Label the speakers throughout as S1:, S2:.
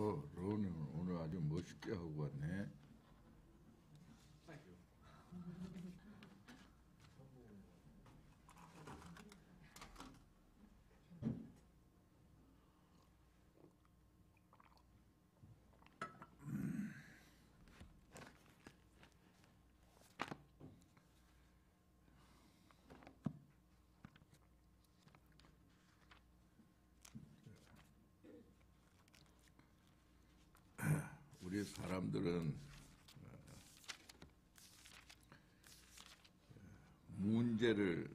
S1: 로우는 오늘 아주 멋있게 하고 왔네. 우리 사람들은 문제를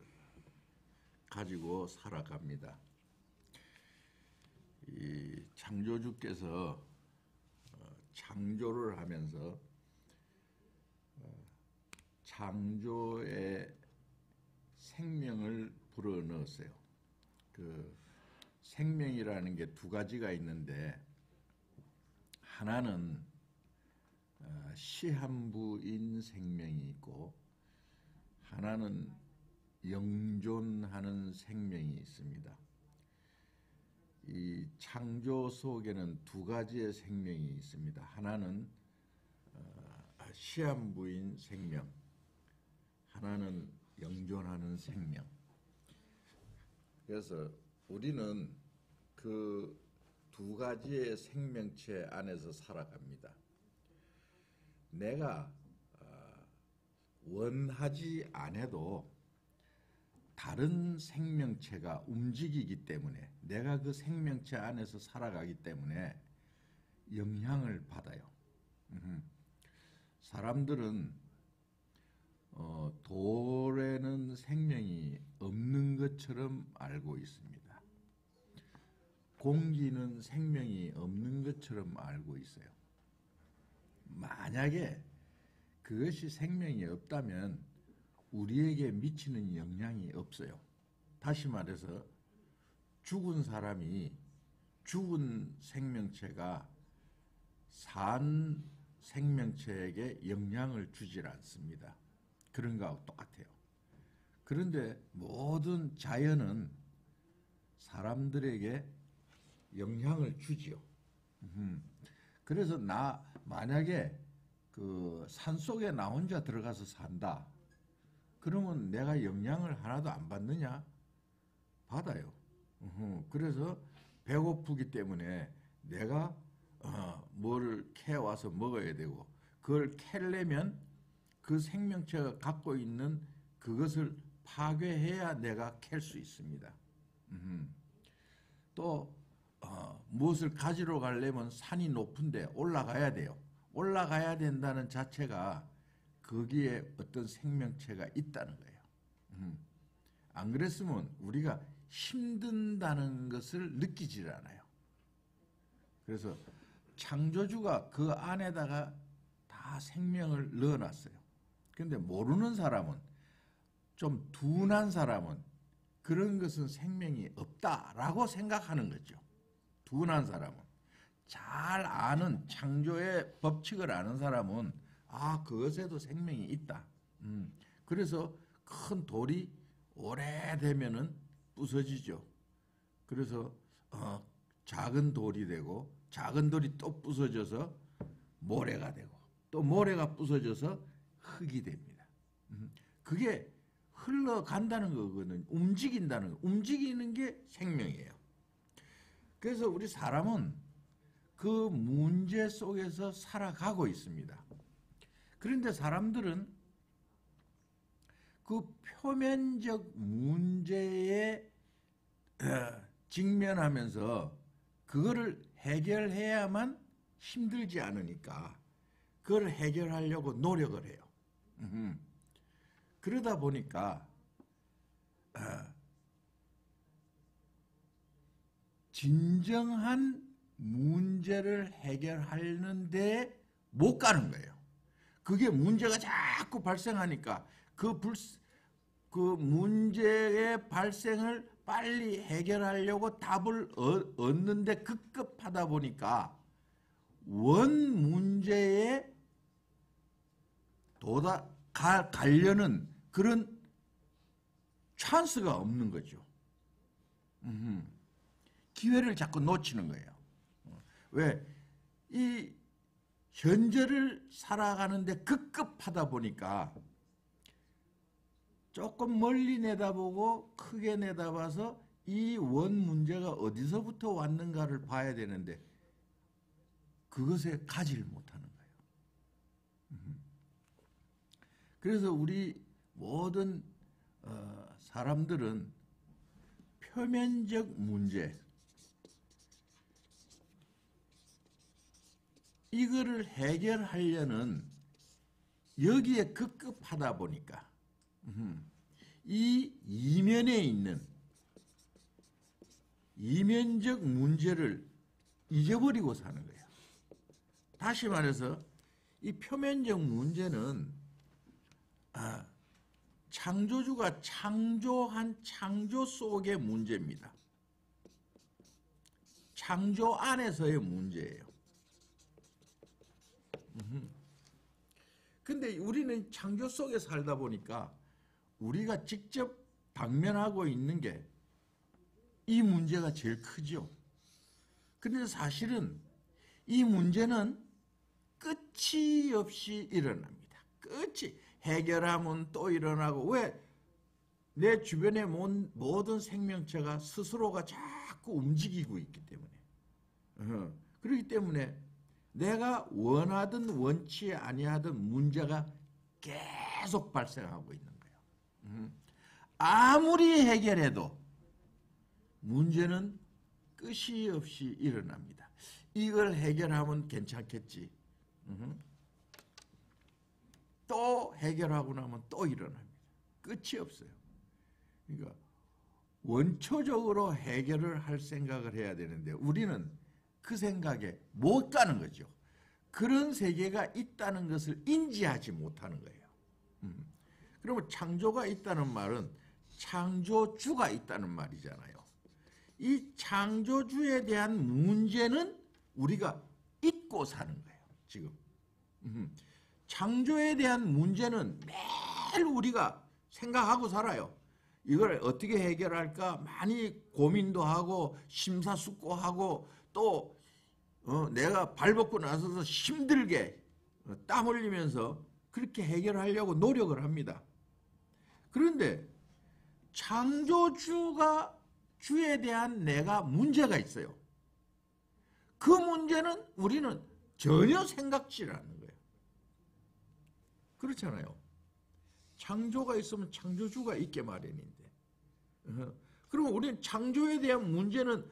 S1: 가지고 살아갑니다. 이 창조주께서 창조를 하면서 창조의 생명을 불어넣었어요. 그 생명이라는 게 두 가지가 있는데, 하나는 시한부인 생명이 있고, 하나는 영존하는 생명이 있습니다. 이 창조 속에는 두 가지의 생명이 있습니다. 하나는 시한부인 생명, 하나는 영존하는 생명. 그래서 우리는 그 두 가지의 생명체 안에서 살아갑니다. 내가 원하지 않아도 다른 생명체가 움직이기 때문에, 내가 그 생명체 안에서 살아가기 때문에 영향을 받아요. 사람들은 돌에는 생명이 없는 것처럼 알고 있습니다. 공기는 생명이 없는 것처럼 알고 있어요. 만약에 그것이 생명이 없다면 우리에게 미치는 영향이 없어요. 다시 말해서 죽은 사람이, 죽은 생명체가 산 생명체에게 영향을 주질 않습니다. 그런 거하고 똑같아요. 그런데 모든 자연은 사람들에게 영향을 주지요. 그래서 만약에 그 산속에 나 혼자 들어가서 산다. 그러면 내가 영향을 하나도 안 받느냐? 받아요. 그래서 배고프기 때문에 내가 뭐를 캐와서 먹어야 되고, 그걸 캐려면 그 생명체가 갖고 있는 그것을 파괴해야 내가 캘 수 있습니다. 또 무엇을 가지러 가려면 산이 높은데 올라가야 돼요. 올라가야 된다는 자체가 거기에 어떤 생명체가 있다는 거예요. 안 그랬으면 우리가 힘든다는 것을 느끼질 않아요. 그래서 창조주가 그 안에다가 다 생명을 넣어놨어요. 그런데 모르는 사람은, 좀 둔한 사람은 그런 것은 생명이 없다라고 생각하는 거죠. 둔한 사람은. 잘 아는, 창조의 법칙을 아는 사람은 그것에도 생명이 있다. 그래서 큰 돌이 오래되면은 부서지죠. 그래서 작은 돌이 되고, 작은 돌이 또 부서져서 모래가 되고, 또 모래가 부서져서 흙이 됩니다. 그게 흘러간다는 거거든요. 움직인다는 거. 움직이는 게 생명이에요. 그래서 우리 사람은 그 문제 속에서 살아가고 있습니다. 그런데 사람들은 그 표면적 문제에 직면하면서 그거를 해결해야만 힘들지 않으니까 그걸 해결하려고 노력을 해요. 그러다 보니까 진정한 문제를 해결하는데 못 가는 거예요. 그게 문제가 자꾸 발생하니까 그 문제의 발생을 빨리 해결하려고 답을 얻는데 급급하다 보니까 원 문제에 가려는 그런 찬스가 없는 거죠. 기회를 자꾸 놓치는 거예요. 왜? 이 현재를 살아가는데 급급하다 보니까 조금 멀리 내다보고 크게 내다봐서 이 원 문제가 어디서부터 왔는가를 봐야 되는데 그것에 가지를 못하는 거예요. 그래서 우리 모든 사람들은 표면적 문제, 이거를 해결하려는 여기에 급급하다 보니까 이 이면에 있는 이면적 문제를 잊어버리고 사는 거예요. 다시 말해서 이 표면적 문제는 창조주가 창조한 창조 속의 문제입니다. 창조 안에서의 문제예요. 근데 우리는 창조 속에 살다 보니까 우리가 직접 당면하고 있는 게 이 문제가 제일 크죠. 근데 사실은 이 문제는 끝이 없이 일어납니다. 끝이 해결하면 또 일어나고, 왜? 내 주변의 모든 생명체가 스스로가 자꾸 움직이고 있기 때문에. 그렇기 때문에 내가 원하든 원치 아니하든 문제가 계속 발생하고 있는 거예요. 아무리 해결해도 문제는 끝이 없이 일어납니다. 이걸 해결하면 괜찮겠지. 또 해결하고 나면 또 일어납니다. 끝이 없어요. 그러니까 원초적으로 해결을 할 생각을 해야 되는데 우리는 그 생각에 못 가는 거죠. 그런 세계가 있다는 것을 인지하지 못하는 거예요. 그러면 창조가 있다는 말은 창조주가 있다는 말이잖아요. 이 창조주에 대한 문제는 우리가 잊고 사는 거예요. 지금 창조에 대한 문제는 매일 우리가 생각하고 살아요. 이걸 어떻게 해결할까 많이 고민도 하고 심사숙고하고 또 내가 발벗고 나서서 힘들게 땀 흘리면서 그렇게 해결하려고 노력을 합니다. 그런데 창조주가 주에 대한 내가 문제가 있어요. 그 문제는 우리는 전혀 생각지를 않는 거예요. 그렇잖아요. 창조가 있으면 창조주가 있게 마련인데. 그럼 우리는 창조에 대한 문제는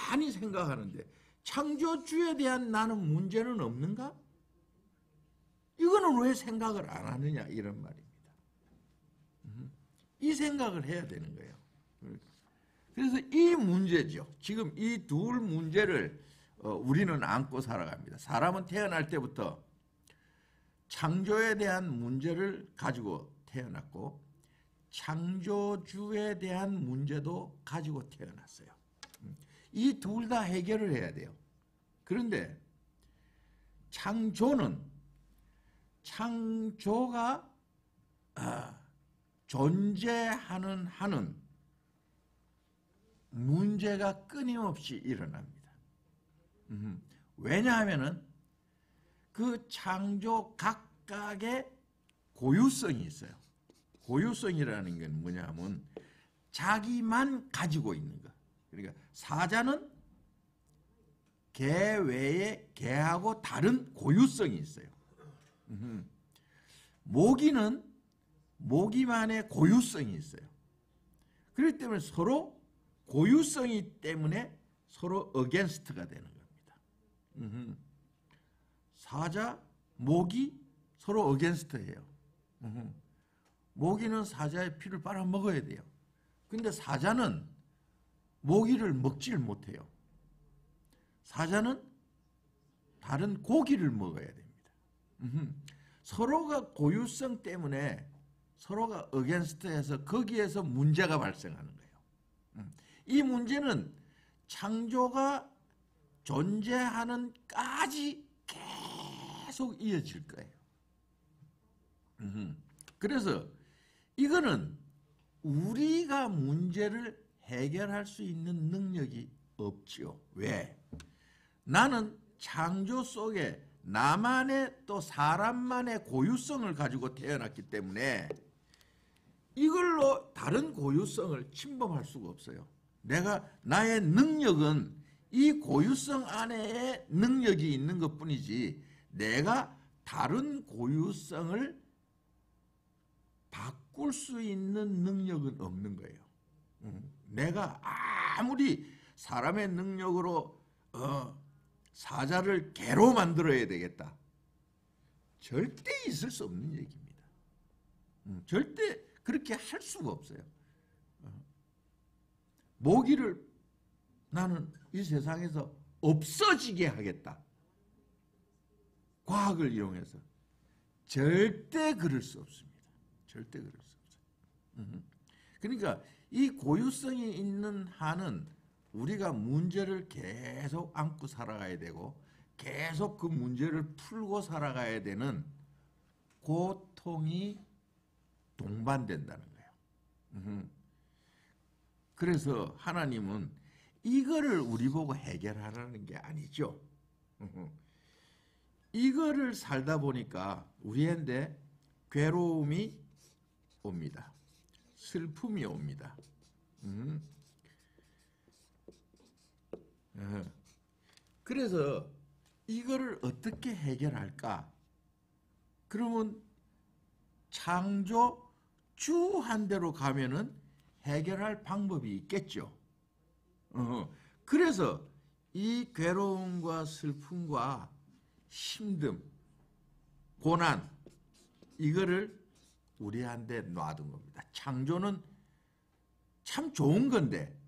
S1: 많이 생각하는데 창조주에 대한 나는 문제는 없는가? 이거는 왜 생각을 안 하느냐 이런 말입니다. 이 생각을 해야 되는 거예요. 그래서 이 문제죠. 지금 이 둘 문제를 우리는 안고 살아갑니다. 사람은 태어날 때부터 창조에 대한 문제를 가지고 태어났고 창조주에 대한 문제도 가지고 태어났어요. 이 둘 다 해결을 해야 돼요. 그런데 창조가 존재하는 한은 문제가 끊임없이 일어납니다. 왜냐하면은 그 창조 각각의 고유성이 있어요. 고유성이라는 건 뭐냐면 자기만 가지고 있는 것. 그러니까 사자는 개 외에 개하고 다른 고유성이 있어요. 모기는 모기만의 고유성이 있어요. 그렇기 때문에 서로 고유성이 때문에 서로 어게인스트가 되는 겁니다. 사자, 모기 서로 어게인스트예요. 모기는 사자의 피를 빨아먹어야 돼요. 근데 사자는 모기를 먹질 못해요. 사자는 다른 고기를 먹어야 됩니다. 서로가 고유성 때문에 서로가 어게인스트해서 거기에서 문제가 발생하는 거예요. 이 문제는 창조가 존재하는까지 계속 이어질 거예요. 그래서 이거는 우리가 문제를 해결할 수 있는 능력이 없지요. 왜? 나는 창조 속에 나만의 또 사람만의 고유성을 가지고 태어났기 때문에 이걸로 다른 고유성을 침범할 수가 없어요. 나의 능력은 이 고유성 안에 능력이 있는 것뿐이지 내가 다른 고유성을 바꿀 수 있는 능력은 없는 거예요. 내가 아무리 사람의 능력으로 사자를 개로 만들어야 되겠다. 절대 있을 수 없는 얘기입니다. 절대 그렇게 할 수가 없어요. 모기를 나는 이 세상에서 없어지게 하겠다. 과학을 이용해서. 절대 그럴 수 없습니다. 절대 그럴 수 없어요. 그러니까 이 고유성이 있는 한은 우리가 문제를 계속 안고 살아가야 되고 계속 그 문제를 풀고 살아가야 되는 고통이 동반된다는 거예요. 그래서 하나님은 이거를 우리 보고 해결하라는 게 아니죠. 이거를 살다 보니까 우리한테 괴로움이 옵니다. 슬픔이 옵니다. 그래서 이거를 어떻게 해결할까? 그러면 창조 주한 대로 가면은 해결할 방법이 있겠죠. 그래서 이 괴로움과 슬픔과 힘듦, 고난 이거를 우리한테 놔둔 겁니다. 창조는 참 좋은 건데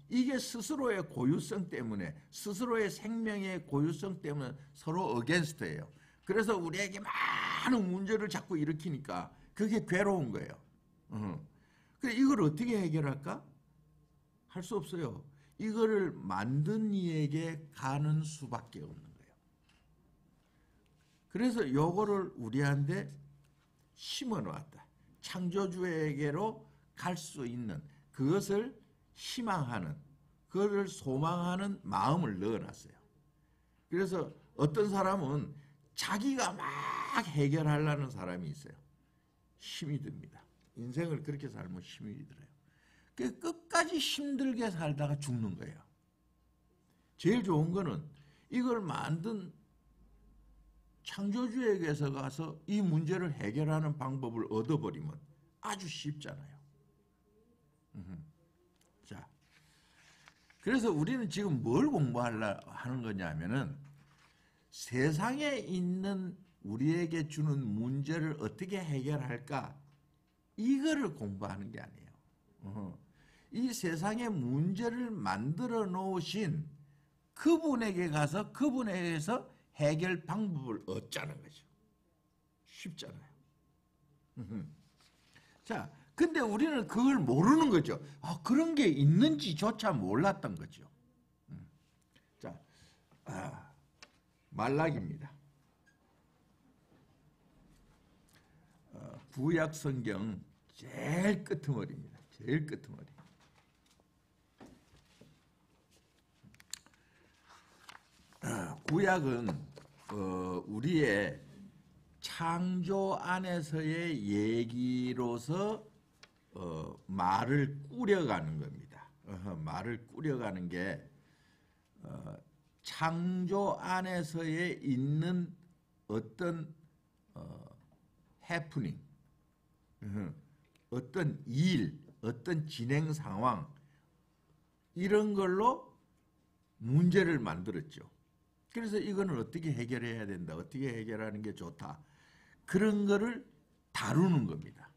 S1: 이게 스스로의 고유성 때문에 스스로의 생명의 고유성 때문에 서로 어게인스트예요. 그래서 우리에게 많은 문제를 자꾸 일으키니까 그게 괴로운 거예요. 그래 이걸 어떻게 해결할까? 할 수 없어요. 이거를 만든 이에게 가는 수밖에 없는 거예요. 그래서 요거를 우리한테 심어 놓았다. 창조주에게로 갈 수 있는 그것을 희망하는 그것을 소망하는 마음을 넣어놨어요. 그래서 어떤 사람은 자기가 막 해결하려는 사람이 있어요. 힘이 듭니다. 인생을 그렇게 살면 힘이 들어요. 끝까지 힘들게 살다가 죽는 거예요. 제일 좋은 거는 이걸 만든 창조주에게서 가서 이 문제를 해결하는 방법을 얻어버리면 아주 쉽잖아요. 자, 그래서 우리는 지금 뭘 공부하려 하는 거냐면은 세상에 있는 우리에게 주는 문제를 어떻게 해결할까? 이거를 공부하는 게 아니에요. 이 세상의 문제를 만들어 놓으신 그분에게 가서 그분에게서 해결 방법을 얻자는 거죠. 쉽잖아요. 자, 근데 우리는 그걸 모르는 거죠. 그런 게 있는지조차 몰랐던 거죠. 자, 말라기입니다. 구약 성경 제일 끄트머리입니다. 제일 끄트머리. 구약은 우리의 창조 안에서의 얘기로서 말을 꾸려가는 겁니다. 말을 꾸려가는 게 창조 안에서의 있는 어떤 해프닝, 어떤 일, 어떤 진행 상황 이런 걸로 문제를 만들었죠. 그래서 이거는 어떻게 해결해야 된다. 어떻게 해결하는 게 좋다. 그런 거를 다루는 겁니다.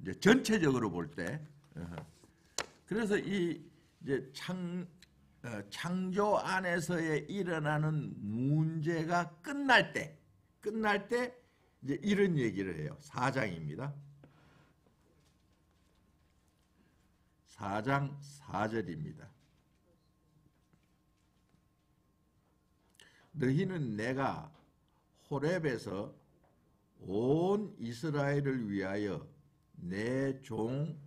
S1: 이제 전체적으로 볼 때. 그래서 이 이제 창조 안에서의 일어나는 문제가 끝날 때 이제 이런 얘기를 해요. 4장입니다. 4장 4절입니다. 너희는 내가 호렙에서 온 이스라엘을 위하여 내 종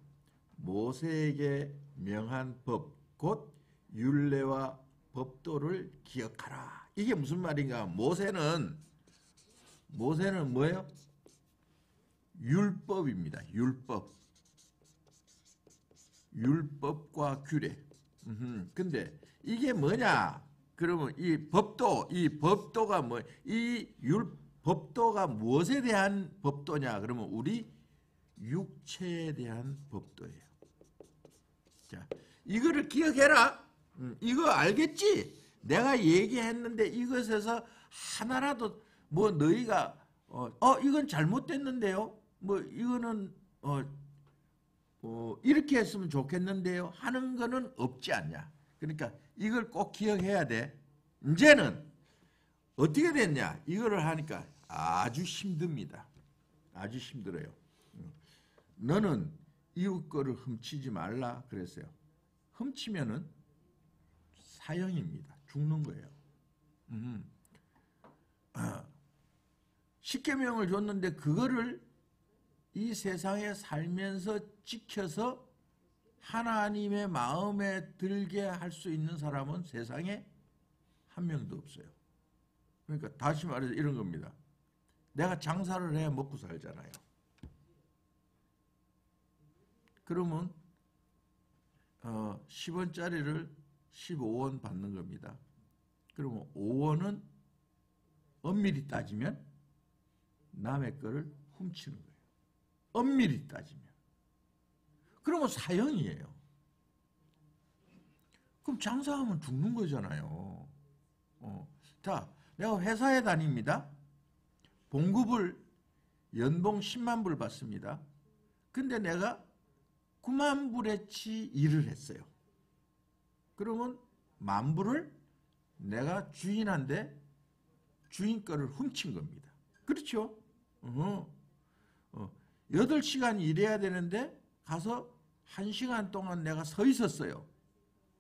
S1: 모세에게 명한 법 곧 율례와 법도를 기억하라. 이게 무슨 말인가? 모세는 뭐예요? 율법입니다. 율법과 규례. 근데 이게 뭐냐? 그러면 이 법도가 법도가 무엇에 대한 법도냐? 그러면 우리 육체에 대한 법도예요. 자, 이거를 기억해라. 이거 알겠지? 내가 얘기했는데 이것에서 하나라도 뭐 너희가 이건 잘못됐는데요. 뭐 이거는 이렇게 했으면 좋겠는데요. 하는 거는 없지 않냐. 그러니까 이걸 꼭 기억해야 돼. 이제는 어떻게 됐냐? 이거를 하니까 아주 힘듭니다. 아주 힘들어요. 너는 이웃 거를 훔치지 말라 그랬어요. 훔치면은 사형입니다. 죽는 거예요. 십계명을 줬는데 그거를 이 세상에 살면서 지켜서 하나님의 마음에 들게 할 수 있는 사람은 세상에 한 명도 없어요. 그러니까 다시 말해서 이런 겁니다. 내가 장사를 해야 먹고 살잖아요. 그러면 10원짜리를 15원 받는 겁니다. 그러면 5원은 엄밀히 따지면 남의 거를 훔치는 거예요. 엄밀히 따지면. 그러면 사형이에요. 그럼 장사하면 죽는 거잖아요. 자, 내가 회사에 다닙니다. 봉급을 연봉 10만 불 받습니다. 근데 내가 9만 불어치 일을 했어요. 그러면 1만 불을 내가 주인한테 주인 거를 훔친 겁니다. 그렇죠? 8시간 일해야 되는데 가서 1시간 동안 내가 서 있었어요.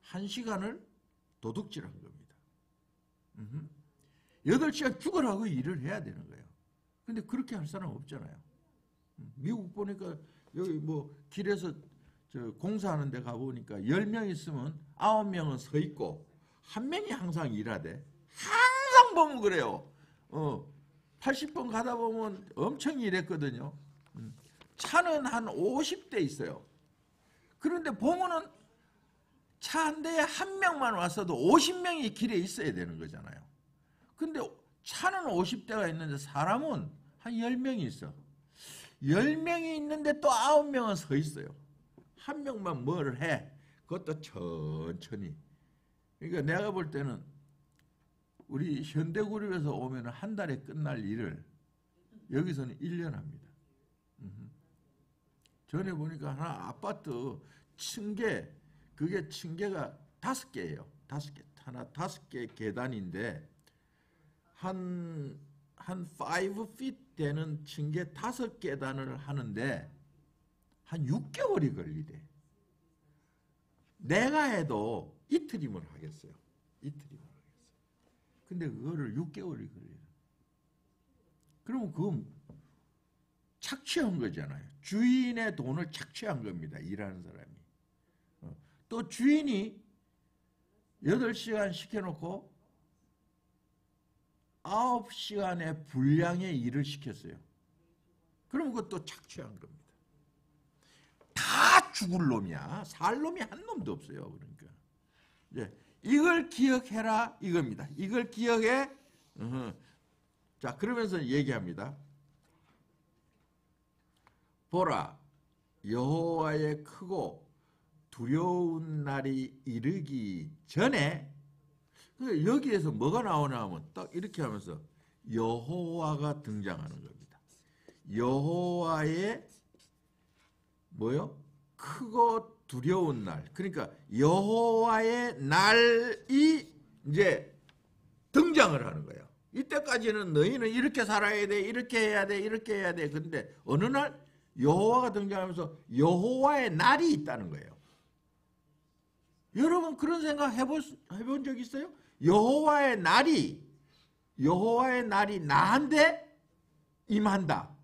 S1: 1시간을 도둑질한 겁니다. 8시간 죽으라고 일을 해야 되는 거예요. 근데 그렇게 할 사람 없잖아요. 미국 보니까 여기 뭐 길에서 공사하는 데 가보니까 10명 있으면 9명은 서 있고 1명이 항상 일하대. 항상 보면 그래요. 80번 가다 보면 엄청 일했거든요. 차는 한 50대 있어요. 그런데 보면은 차 한 대에 1명만 왔어도 50명이 길에 있어야 되는 거잖아요. 근데 차는 50대가 있는데 사람은 한 10명이 있어. 10명이 있는데 또 9명은 서 있어요. 1명만 뭘 해. 그것도 천천히. 그러니까 내가 볼 때는 우리 현대그룹에서 오면 한 달에 끝날 일을 여기서는 1년 합니다. 전에 보니까 하나 아파트 층계, 그게 층계가 5개예요. 5개. 하나 5개 계단인데 한 5feet 되는 층계 5계단을 하는데 한 6개월이 걸리대. 내가 해도 이틀이면 하겠어요. 이틀이면 하겠어요. 근데 그거를 6개월이 걸려요. 그러면 그건 착취한 거잖아요. 주인의 돈을 착취한 겁니다. 일하는 사람이. 또 주인이 8시간 시켜놓고 9시간의 분량의 일을 시켰어요. 그럼 그것도 착취한 겁니다. 다 죽을 놈이야. 살 놈이 한 놈도 없어요. 그러니까 이제 이걸 기억해라 이겁니다. 이걸 기억해. 자, 그러면서 얘기합니다. 보라, 여호와의 크고 두려운 날이 이르기 전에, 여기에서 뭐가 나오냐 하면 딱 이렇게 하면서 여호와가 등장하는 겁니다. 여호와의 뭐요? 크고 두려운 날. 그러니까 여호와의 날이 이제 등장을 하는 거예요. 이때까지는 너희는 이렇게 살아야 돼, 이렇게 해야 돼, 이렇게 해야 돼. 근데 어느 날 여호와가 등장하면서 여호와의 날이 있다는 거예요. 여러분 그런 생각 해본 적 있어요? 여호와의 날이 나한테 임한다.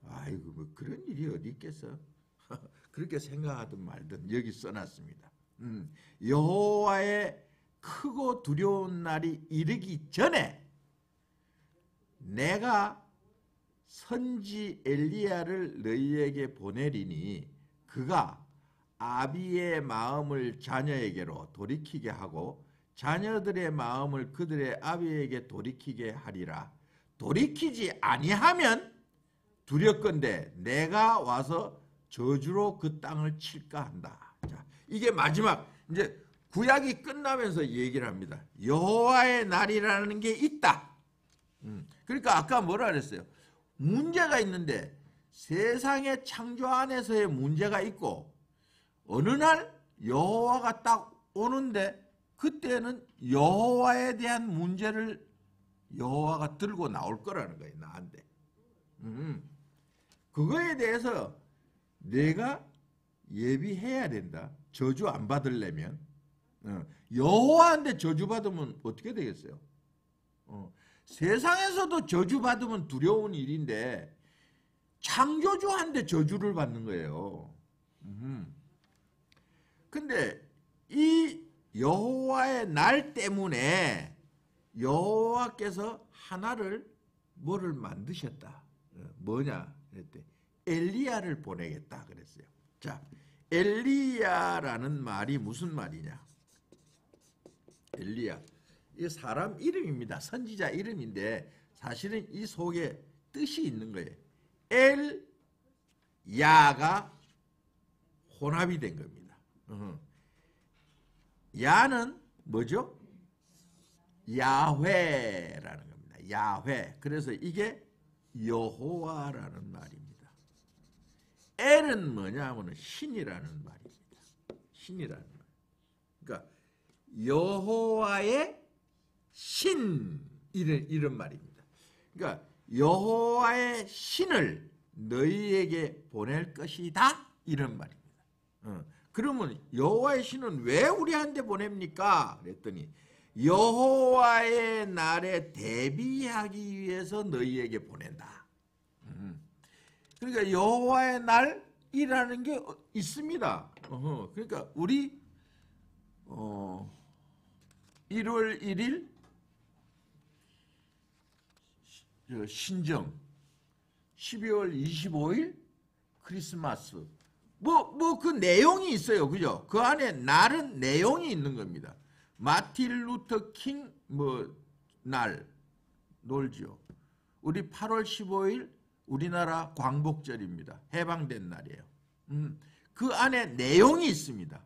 S1: 아이고 뭐 그런 일이 어디 있겠어. 그렇게 생각하든 말든 여기 써놨습니다. 여호와의 크고 두려운 날이 이르기 전에 내가 선지 엘리야를 너희에게 보내리니 그가 아비의 마음을 자녀에게로 돌이키게 하고 자녀들의 마음을 그들의 아비에게 돌이키게 하리라. 돌이키지 아니하면 두렵건대 내가 와서 저주로 그 땅을 칠까 한다. 자, 이게 마지막 이제 구약이 끝나면서 얘기를 합니다. 여호와의 날이라는 게 있다. 그러니까 아까 뭐라 그랬어요? 문제가 있는데 세상의 창조 안에서의 문제가 있고 어느 날 여호와가 딱 오는데 그때는 여호와에 대한 문제를 여호와가 들고 나올 거라는 거예요. 나한테. 그거에 대해서 내가 예비해야 된다. 저주 안 받으려면. 여호와한테 저주 받으면 어떻게 되겠어요? 세상에서도 저주 받으면 두려운 일인데 창조주한테 저주를 받는 거예요. 근데 이 여호와의 날 때문에 여호와께서 하나를 뭐를 만드셨다. 뭐냐 그랬대. 엘리야를 보내겠다 그랬어요. 자, 엘리야라는 말이 무슨 말이냐? 엘리야. 이 사람 이름입니다. 선지자 이름인데 사실은 이 속에 뜻이 있는 거예요. 야가 혼합이 된 겁니다. 야는 뭐죠? 야훼라는 겁니다. 야훼. 그래서 이게 여호와라는 말입니다. 엘은 뭐냐 하면 신이라는 말입니다. 신이라는 말. 그러니까 여호와의 신 이런 말입니다. 그러니까 여호와의 신을 너희에게 보낼 것이다 이런 말입니다. 그러면 여호와의 신은 왜 우리한테 보냅니까? 그랬더니 여호와의 날에 대비하기 위해서 너희에게 보낸다. 그러니까 여호와의 날이라는 게 있습니다. 그러니까 우리 1월 1일 신정, 12월 25일 크리스마스. 그 내용이 있어요. 그죠? 그 안에 날은 내용이 있는 겁니다. 마틴 루터 킹 날 놀죠. 우리 8월 15일 우리나라 광복절입니다. 해방된 날이에요. 그 안에 내용이 있습니다.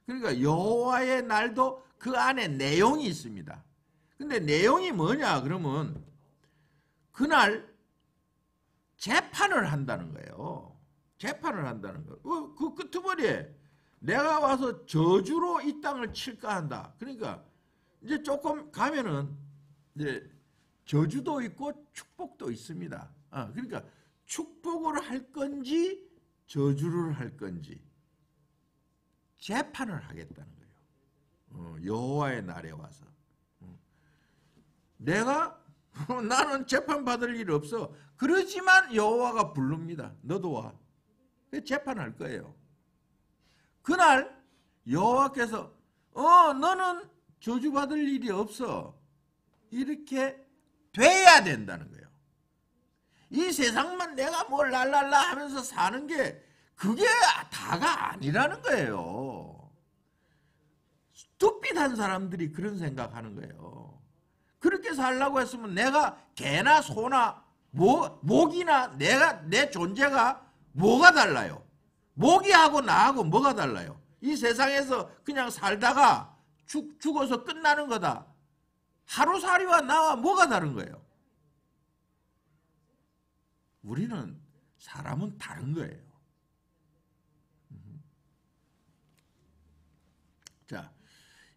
S1: 그러니까 여호와의 날도 그 안에 내용이 있습니다. 근데 내용이 뭐냐 그러면 그날 재판을 한다는 거예요. 재판을 한다는 거. 그 끄트머리에 내가 와서 저주로 이 땅을 칠까 한다. 그러니까 이제 조금 가면은 이제 저주도 있고 축복도 있습니다. 그러니까 축복을 할 건지 저주를 할 건지 재판을 하겠다는 거예요. 여호와의 날에 와서. 나는 재판 받을 일 없어. 그러지만 여호와가 부릅니다. 너도 와. 재판할 거예요. 그날 여호와께서 너는 저주받을 일이 없어. 이렇게 돼야 된다는 거예요. 이 세상만 내가 뭘 랄랄라 하면서 사는 게 그게 다가 아니라는 거예요. 뚝빛한 사람들이 그런 생각하는 거예요. 그렇게 살라고 했으면 내가 개나 소나 모기나 내 존재가 뭐가 달라요? 모기하고 나하고 뭐가 달라요? 이 세상에서 그냥 살다가 죽어서 끝나는 거다. 하루살이와 나와 뭐가 다른 거예요? 우리는 사람은 다른 거예요. 자,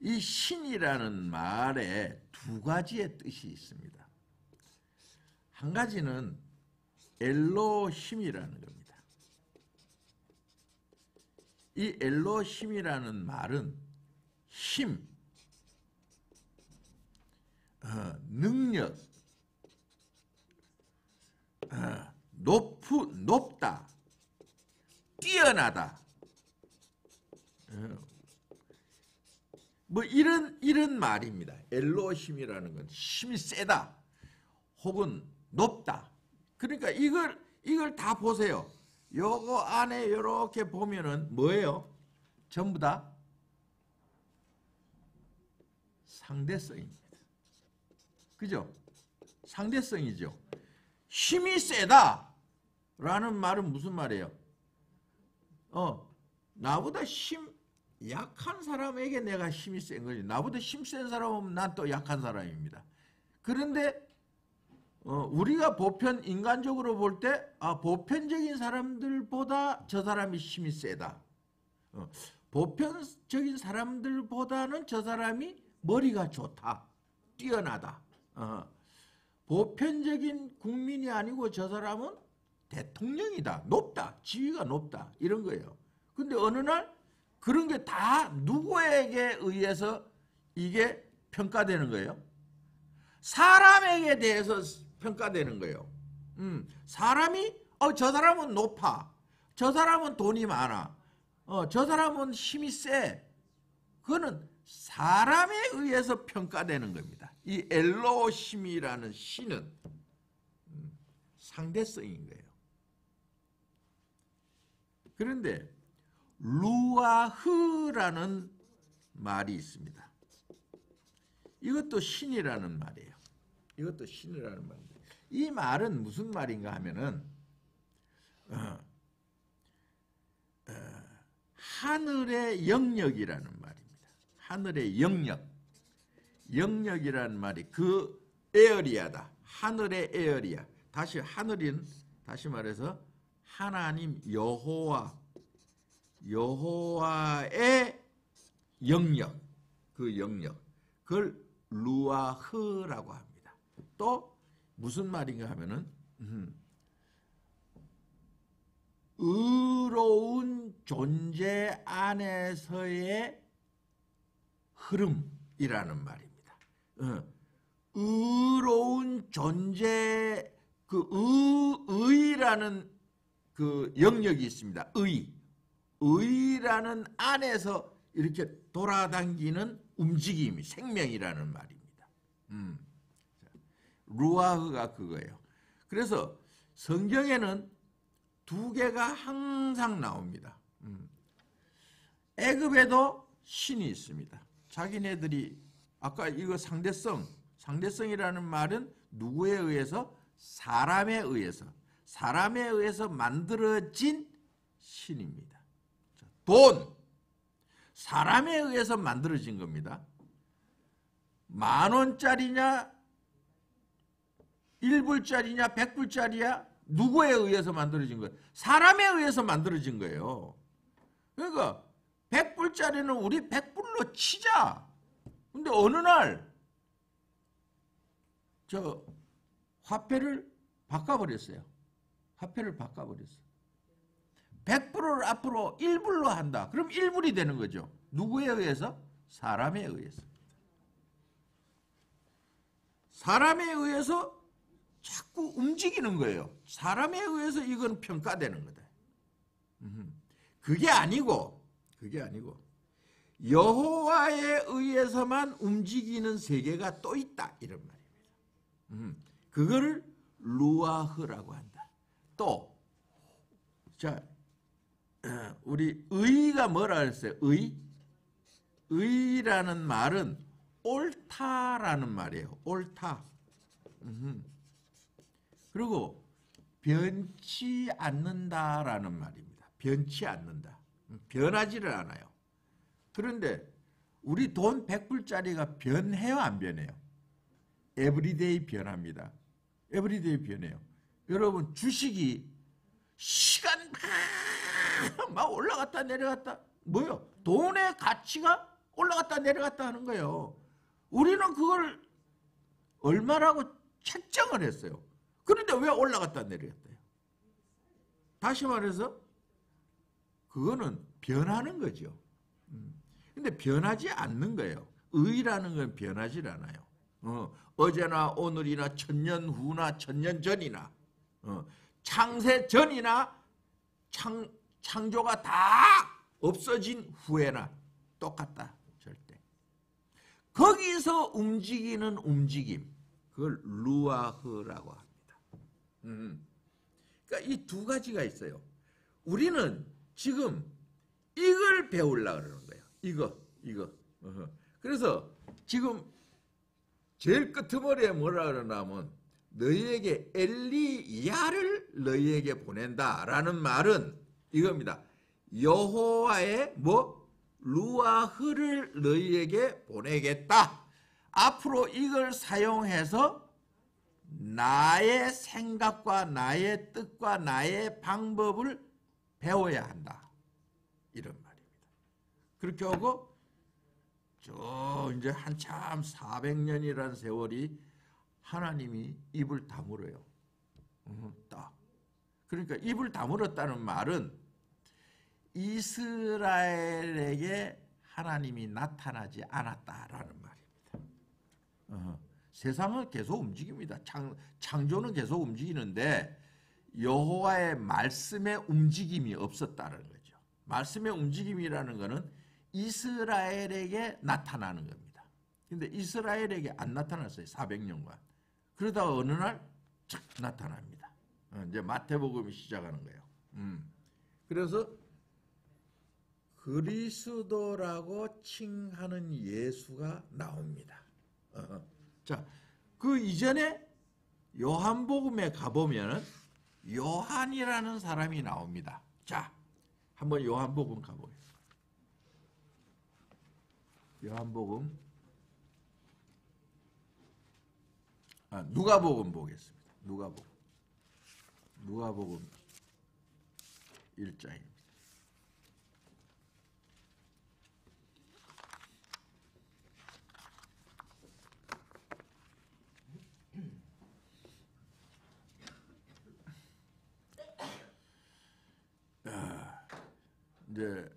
S1: 이 신이라는 말에 두 가지의 뜻이 있습니다. 한 가지는 엘로힘이라는 겁니다. 이 엘로힘이라는 말은 힘, 능력, 높다, 뛰어나다. 뭐 이런 말입니다. 엘로힘이라는 건 힘이 세다 혹은 높다. 그러니까 이걸 다 보세요. 요거 안에 이렇게 보면은 뭐예요? 전부 다 상대성입니다. 그죠? 상대성이죠. 힘이 세다라는 말은 무슨 말이에요? 나보다 힘 약한 사람에게 내가 힘이 센 거지. 나보다 힘 센 사람은 난 또 약한 사람입니다. 그런데 우리가 인간적으로 볼 때 보편적인 사람들보다 저 사람이 힘이 세다. 보편적인 사람들보다는 저 사람이 머리가 좋다. 뛰어나다. 보편적인 국민이 아니고 저 사람은 대통령이다. 높다. 지위가 높다. 이런 거예요. 근데 어느 날 그런 게 다 누구에게 의해서 이게 평가되는 거예요? 사람에게 대해서 평가되는 거예요. 사람이 저 사람은 높아. 저 사람은 돈이 많아. 저 사람은 힘이 세. 그거는 사람에 의해서 평가되는 겁니다. 이 엘로힘이라는 신은 상대성인 거예요. 그런데 루아흐라는 말이 있습니다. 이것도 신이라는 말이에요. 이것도 신이라는 말인데 이 말은 무슨 말인가 하면은 하늘의 영역이라는 말입니다. 하늘의 영역이라는 말이 그 에어리아다. 하늘의 에어리아. 다시 말해서 하나님 여호와의 영역, 그 영역, 그걸 루아흐라고 합니다. 또 무슨 말인가 하면은 의로운 존재 안에서의 흐름이라는 말입니다. 의로운 존재, 의라는 그 영역이 있습니다. 의라는 안에서 이렇게 돌아다니는 움직임이 생명이라는 말입니다. 루아흐가 그거예요. 그래서 성경에는 두 개가 항상 나옵니다. 애굽에도 신이 있습니다. 자기네들이 아까 이거 상대성이라는 말은 누구에 의해서? 사람에 의해서 만들어진 신입니다. 돈, 사람에 의해서 만들어진 겁니다. 10,000원짜리냐 1불짜리냐 100불짜리야? 누구에 의해서 만들어진 거예요? 사람에 의해서 만들어진 거예요. 그러니까 100불짜리는 우리 100불로 치자. 근데 어느 날 저 화폐를 바꿔버렸어요. 100불을 앞으로 1불로 한다. 그럼 1불이 되는 거죠. 누구에 의해서? 사람에 의해서. 사람에 의해서 자꾸 움직이는 거예요. 사람에 의해서 이건 평가되는 거다. 그게 아니고 여호와에 의해서만 움직이는 세계가 또 있다. 이런 말입니다. 그거를 루아흐라고 한다. 또 자, 우리 의가 뭐라 그랬어요? 의라는 말은 옳다라는 말이에요. 옳다. 그리고 변치 않는다라는 말입니다. 변치 않는다. 변하지를 않아요. 그런데 우리 돈 100불짜리가 변해요, 안 변해요? 에브리데이 변합니다. 에브리데이 변해요. 여러분 주식이 시간 막 올라갔다 내려갔다 뭐요? 돈의 가치가 올라갔다 내려갔다 하는 거예요. 우리는 그걸 얼마라고 책정을 했어요. 그런데 왜 올라갔다 내려갔대요? 다시 말해서 그거는 변하는 거죠. 근데 변하지 않는 거예요. 의라는 건 변하지 않아요. 어제나 오늘이나 천년 후나 천년 전이나 창세 전이나 창조가 다 없어진 후에나 똑같다. 절대. 거기서 움직이는 움직임, 그걸 루아흐라고 합니다. 그러니까 이 두 가지가 있어요. 우리는 지금 이걸 배우려고 그러는 거예요. 이거. 그래서 지금 제일 끄트머리에 뭐라 그러냐면 너희에게 엘리야를 너희에게 보낸다라는 말은 이겁니다. 여호와의 루아흐를 너희에게 보내겠다. 앞으로 이걸 사용해서 나의 생각과 나의 뜻과 나의 방법을 배워야 한다. 이런 말입니다. 그렇게 하고 이제 한참 400년이라는 세월이 하나님이 입을 다물어요. 딱. 그러니까 입을 다물었다는 말은 이스라엘에게 하나님이 나타나지 않았다라는 말입니다. 세상은 계속 움직입니다. 창조는 계속 움직이는데 여호와의 말씀의 움직임이 없었다는 거죠. 말씀의 움직임이라는 것은 이스라엘에게 나타나는 겁니다. 근데 이스라엘에게 안 나타났어요. 400년간. 그러다가 어느 날 착 나타납니다. 이제 마태복음이 시작하는 거예요. 그래서 그리스도라고 칭하는 예수가 나옵니다. 자, 그 이전에 요한복음에 가보면 요한이라는 사람이 나옵니다. 자, 한번 요한복음 가보겠습니다. 누가복음 보겠습니다. 누가복음 1장입니다. 이제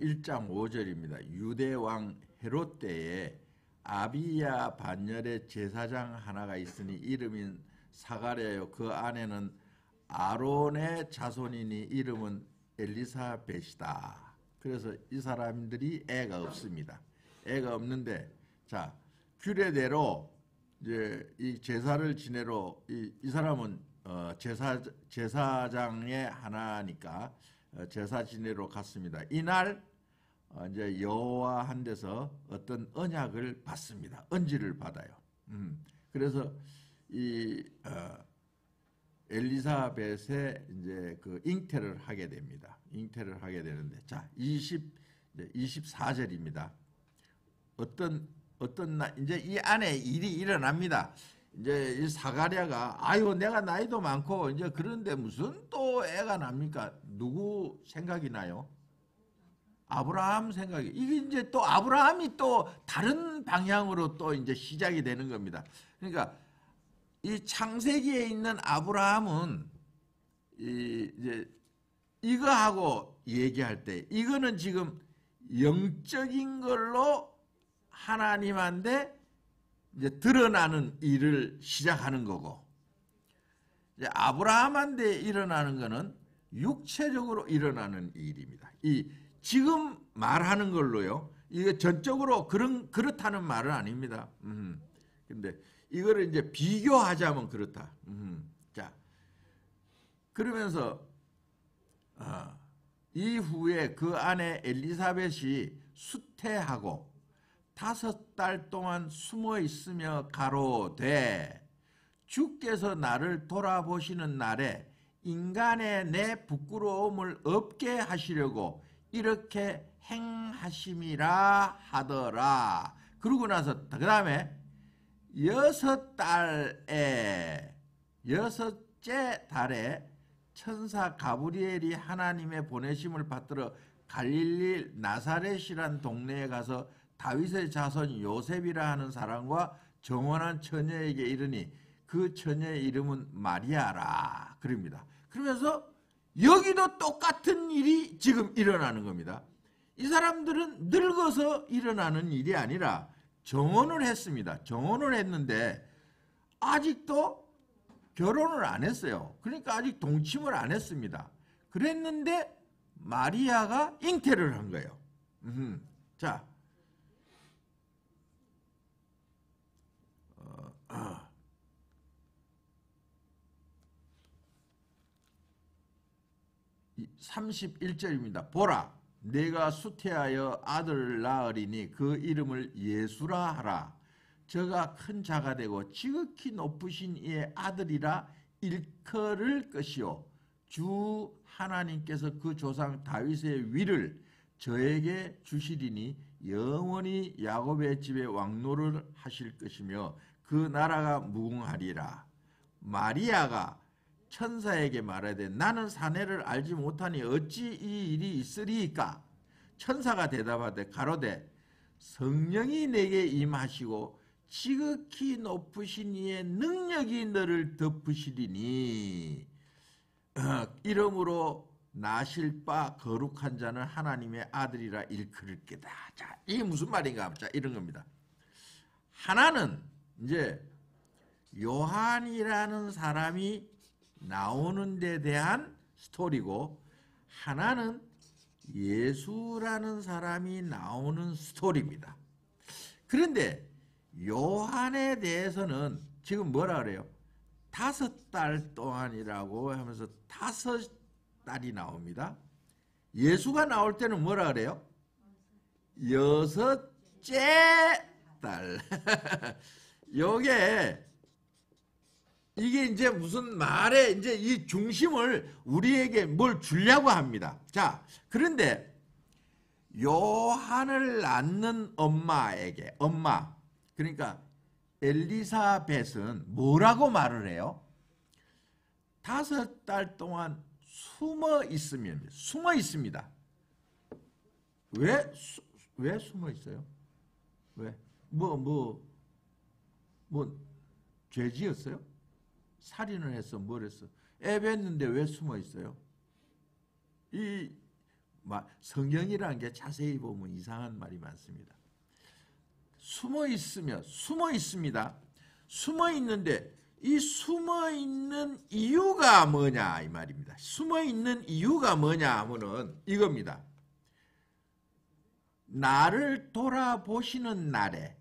S1: 1장 5절입니다. 유대왕 헤롯 때에 아비야 반열에 제사장 하나가 있으니 이름인 사가랴요. 그 아내는 아론의 자손이니 이름은 엘리사벳이다. 그래서 이 사람들이 애가 없습니다. 애가 없는데 자 규례대로 이제 이 제사를 지내러 이 사람은 제사장의 하나니까 제사 지내러 갔습니다. 이날 이제 여호와 한 데서 어떤 언약을 받습니다. 언지를 받아요. 그래서 이 엘리사벳의 이제 그 잉태를 하게 됩니다. 잉태를 하게 되는데 자 24절입니다. 어떤 날 이제 이 안에 일이 일어납니다. 이제 이 사가랴가 아유 내가 나이도 많고 이제 그런데 무슨 또 애가 납니까? 누구 생각이 나요? 아브라함 생각이. 이게 이제 또 아브라함이 또 다른 방향으로 또 이제 시작이 되는 겁니다. 그러니까 이 창세기에 있는 아브라함은 이제 이거하고 얘기할 때 이거는 지금 영적인 걸로 하나님한테 이제 드러나는 일을 시작하는 거고 이제 아브라함한테 일어나는 거는 육체적으로 일어나는 일입니다. 이 지금 말하는 걸로요. 이게 전적으로 그렇다는 말은 아닙니다. 근데 이거를 이제 비교하자면 그렇다. 자 그러면서 이후에 그 아내 엘리사벳이 수태하고 5달 동안 숨어 있으며 가로되 주께서 나를 돌아보시는 날에 인간의 내 부끄러움을 없게 하시려고 이렇게 행하심이라 하더라. 그러고 나서 그 다음에 6째 달에 천사 가브리엘이 하나님의 보내심을 받들어 갈릴리 나사렛이란 동네에 가서 다윗의 자손 요셉이라 하는 사람과 정원한 처녀에게 이르니 그 처녀의 이름은 마리아라. 그럽니다. 그러면서 여기도 똑같은 일이 지금 일어나는 겁니다. 이 사람들은 늙어서 일어나는 일이 아니라 정혼을 했습니다. 정혼을 했는데 아직도 결혼을 안 했어요. 그러니까 아직 동침을 안 했습니다. 그랬는데 마리아가 잉태를 한 거예요. 자, 31절입니다. 보라, 내가 수태하여 아들을 낳으리니 그 이름을 예수라 하라. 저가 큰 자가 되고 지극히 높으신 이의 아들이라 일컬을 것이요 주 하나님께서 그 조상 다윗의 위를 저에게 주시리니 영원히 야곱의 집에 왕노를 하실 것이며 그 나라가 무궁하리라. 마리아가 천사에게 말하되 나는 사내를 알지 못하니 어찌 이 일이 있으리이까? 천사가 대답하되 가로되 성령이 내게 임하시고 지극히 높으신 이의 능력이 너를 덮으시리니 이러므로 나실 바 거룩한 자는 하나님의 아들이라 일컬을 게다. 자, 이게 무슨 말인가? 자, 이런 겁니다. 하나는 이제 요한이라는 사람이 나오는 데 대한 스토리고, 하나는 예수라는 사람이 나오는 스토리입니다. 그런데 요한에 대해서는 지금 뭐라 그래요? 5달 동안이라고 하면서 5달이 나옵니다. 예수가 나올 때는 뭐라 그래요? 6째 달. 이게 이제 무슨 말에 이제 이 중심을 우리에게 뭘 주려고 합니다. 자, 그런데 요한을 낳는 엄마에게, 그러니까 엘리사벳은 뭐라고 말을 해요? 5달 동안 숨어 있습니다. 왜 숨어 있어요? 왜? 죄 지었어요? 살인을 했어? 뭘 했어? 애 뱉는데 왜 숨어 있어요? 성경이라는 게 자세히 보면 이상한 말이 많습니다. 숨어 있습니다. 숨어 있는데 이 숨어 있는 이유가 뭐냐 이 말입니다. 숨어 있는 이유가 뭐냐 하면은 이겁니다. 나를 돌아보시는 날에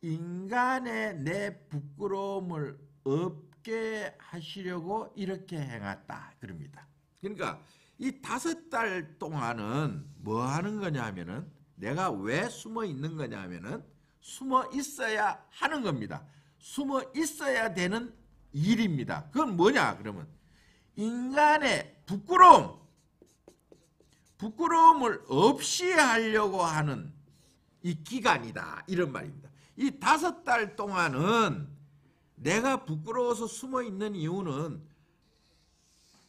S1: 인간의 내 부끄러움을 없게 하시려고 이렇게 행했다 그럽니다. 그러니까 이 5달 동안은 뭐 하는 거냐 하면은, 내가 왜 숨어 있는 거냐 하면은 숨어 있어야 하는 겁니다. 숨어 있어야 되는 일입니다. 그건 뭐냐 그러면 인간의 부끄러움을 없이 하려고 하는 이 기간이다 이런 말입니다. 이 5달 동안은 내가 부끄러워서 숨어 있는 이유는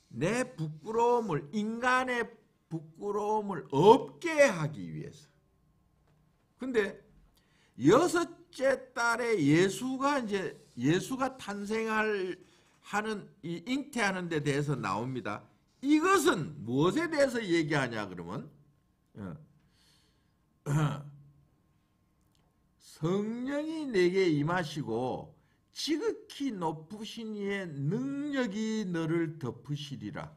S1: 내 인간의 부끄러움을 없게 하기 위해서. 근데 6째 달에 예수가 탄생하는 이 잉태하는 데 대해서 나옵니다. 이것은 무엇에 대해서 얘기하냐 그러면 성령이 내게 임하시고 지극히 높으신 이의 능력이 너를 덮으시리라.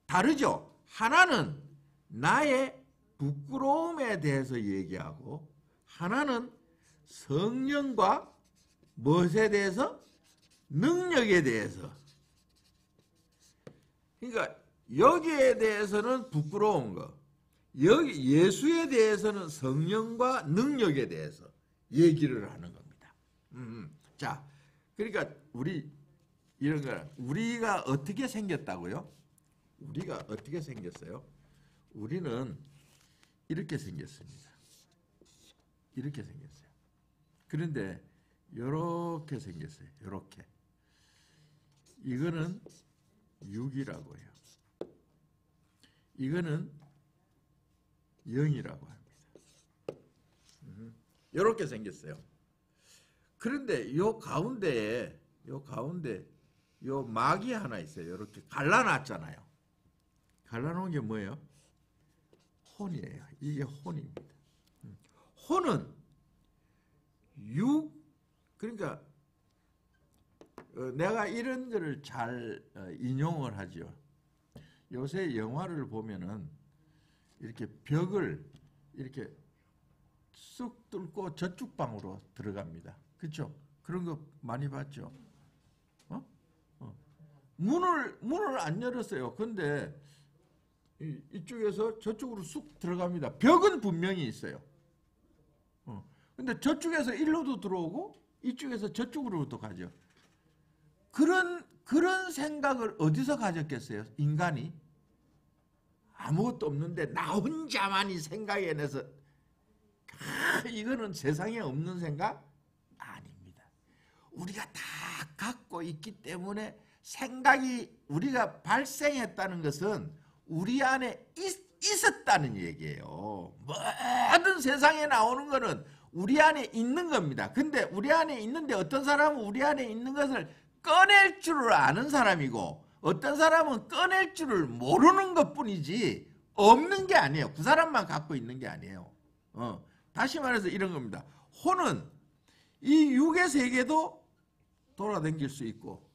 S1: 다르죠? 하나는 나의 부끄러움에 대해서 얘기하고, 하나는 성령과 무엇에 대해서? 능력에 대해서. 그러니까 여기에 대해서는 부끄러운 거, 여기 예수에 대해서는 성령과 능력에 대해서 얘기를 하는 겁니다. 자, 그러니까 우리가 어떻게 생겼다고요? 우리가 어떻게 생겼어요? 우리는 이렇게 생겼습니다. 이렇게 생겼어요. 그런데 이렇게 생겼어요. 이렇게. 이거는 6이라고 해요. 이거는 0이라고 합니다. 이렇게 생겼어요. 그런데 요 가운데 요 막이 하나 있어요. 이렇게 갈라놨잖아요. 갈라놓은 게 뭐예요? 혼이에요. 이게 혼입니다. 혼은 그러니까 내가 이런 거를 잘 인용을 하죠. 요새 영화를 보면은 이렇게 벽을 이렇게 쑥 뚫고 저쪽 방으로 들어갑니다. 그렇죠? 그런 거 많이 봤죠? 문을 안 열었어요. 근데 이쪽에서 저쪽으로 쑥 들어갑니다. 벽은 분명히 있어요. 근데 저쪽에서 일로도 들어오고 이쪽에서 저쪽으로도 가죠. 그런 생각을 어디서 가졌겠어요? 인간이? 아무것도 없는데 나 혼자만이 생각해내서 이거는 세상에 없는 생각? 아닙니다. 우리가 다 갖고 있기 때문에 생각이 우리가 발생했다는 것은 우리 안에 있었다는 얘기예요. 모든 세상에 나오는 거는 우리 안에 있는 겁니다. 근데 우리 안에 있는데 어떤 사람은 우리 안에 있는 것을 꺼낼 줄을 아는 사람이고 어떤 사람은 꺼낼 줄을 모르는 것뿐이지 없는 게 아니에요. 그 사람만 갖고 있는 게 아니에요. 다시 말해서 이런 겁니다. 혼은 이 육의 세계도 돌아다닐 수 있고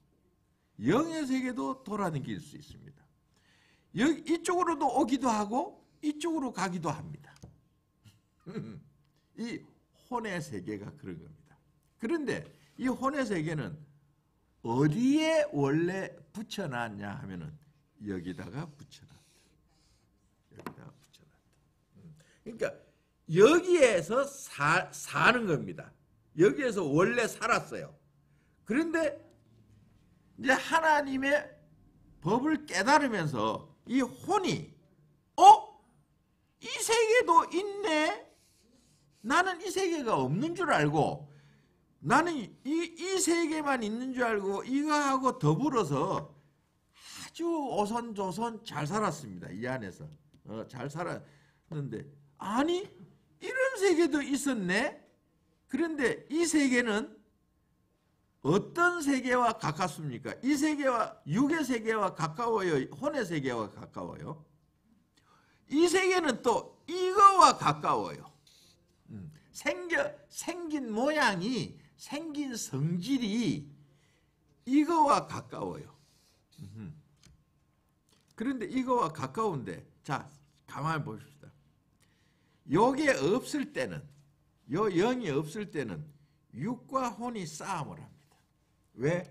S1: 영의 세계도 돌아다닐 수 있습니다. 이쪽으로도 오기도 하고 이쪽으로 가기도 합니다. 이 혼의 세계가 그런 겁니다. 그런데 이 혼의 세계는 어디에 원래 붙여놨냐 하면은 여기다가 붙여놨다. 여기다가 붙여놨다. 그러니까 여기에서 사는 겁니다. 여기에서 원래 살았어요. 그런데 이제 하나님의 법을 깨달으면서 이 혼이 이 세계도 있네. 나는 이 세계가 없는 줄 알고 나는 이 세계만 있는 줄 알고 이거하고 더불어서 아주 오손도손 잘 살았습니다. 이 안에서 잘 살았는데 아니 이런 세계도 있었네. 그런데 이 세계는 어떤 세계와 가깝습니까? 이 세계와 육의 세계와 가까워요? 혼의 세계와 가까워요? 이 세계는 또 이거와 가까워요. 생긴 모양이 생긴 성질이 이거와 가까워요. 그런데 이거와 가까운데 자 가만히 보십시다. 요게 없을 때는 요 영이 없을 때는 육과 혼이 싸움을 합니다. 왜?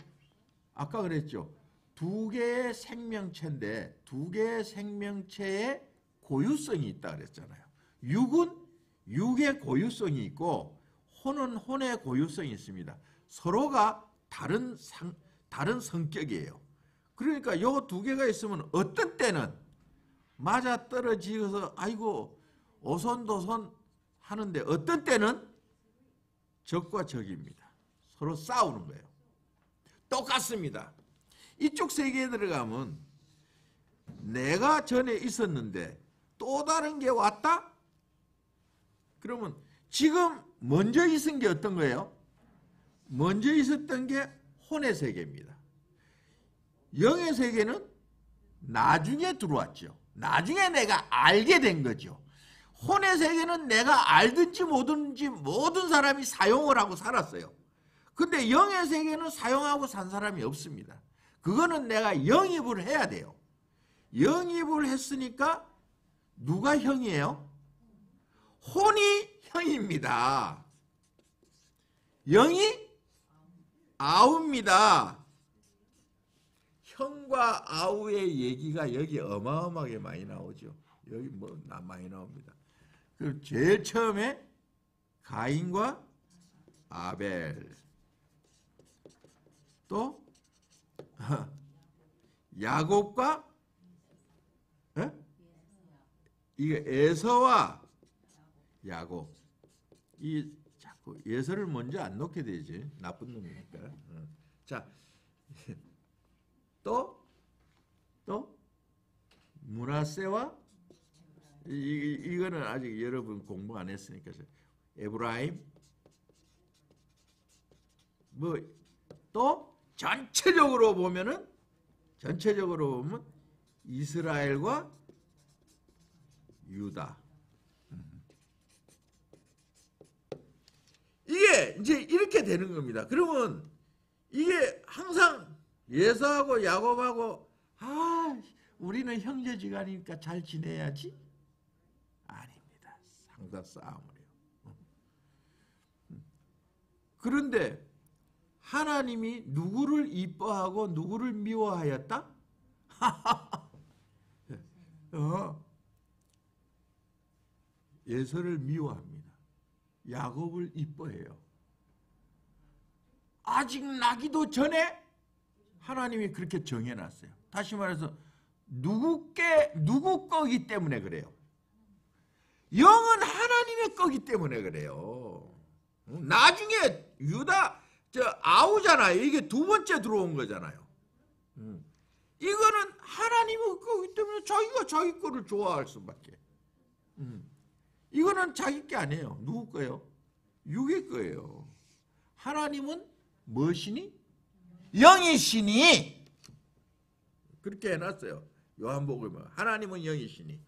S1: 아까 그랬죠. 두 개의 생명체인데 두 개의 생명체의 고유성이 있다 그랬잖아요. 육은 육의 고유성이 있고 혼은 혼의 고유성이 있습니다. 서로가 다른 성격이에요. 그러니까 요 두 개가 있으면 어떤 때는 맞아떨어지어서 아이고 오손도손 하는데 어떤 때는 적과 적입니다. 서로 싸우는 거예요. 똑같습니다. 이쪽 세계에 들어가면 내가 전에 있었는데 또 다른 게 왔다? 그러면 지금 먼저 있은 게 어떤 거예요? 먼저 있었던 게 혼의 세계입니다. 영의 세계는 나중에 들어왔죠. 나중에 내가 알게 된 거죠. 혼의 세계는 내가 알든지 모든지 모든 사람이 사용을 하고 살았어요. 근데 영의 세계는 사용하고 산 사람이 없습니다. 그거는 내가 영입을 해야 돼요. 영입을 했으니까 누가 형이에요? 혼이 형입니다. 영이 아우입니다. 형과 아우의 얘기가 여기 어마어마하게 많이 나오죠. 여기 많이 나옵니다. 그럼 제일 처음에 가인과 아벨, 또 야곱과 이게 에서와 야곱. 이 자꾸 예서를 먼저 안 놓게 되지. 나쁜 놈이니까. 자, 또 므낫세와 이거는 아직 여러분 공부 안 했으니까 에브라임 또 전체적으로 보면 이스라엘과 유다. 이게 이제 이렇게 되는 겁니다. 그러면 이게 항상 예서하고 야곱하고 우리는 형제지간이니까 잘 지내야지? 아닙니다. 항상 싸움을 해요. 그런데 하나님이 누구를 이뻐하고 누구를 미워하였다? 에서를 미워합니다. 야곱을 이뻐해요. 아직 나기도 전에 하나님이 그렇게 정해놨어요. 다시 말해서 누구 거기 때문에 그래요. 영은 하나님의 거기 때문에 그래요. 나중에 유다 아우잖아요. 이게 두 번째 들어온 거잖아요. 이거는 하나님의 거기 때문에 자기가 자기 거를 좋아할 수밖에. 이거는 자기 게 아니에요. 누구 거예요? 육의 거예요. 하나님은 무엇이니? 영이시니. 그렇게 해놨어요. 요한복음에 하나님은 영이시니.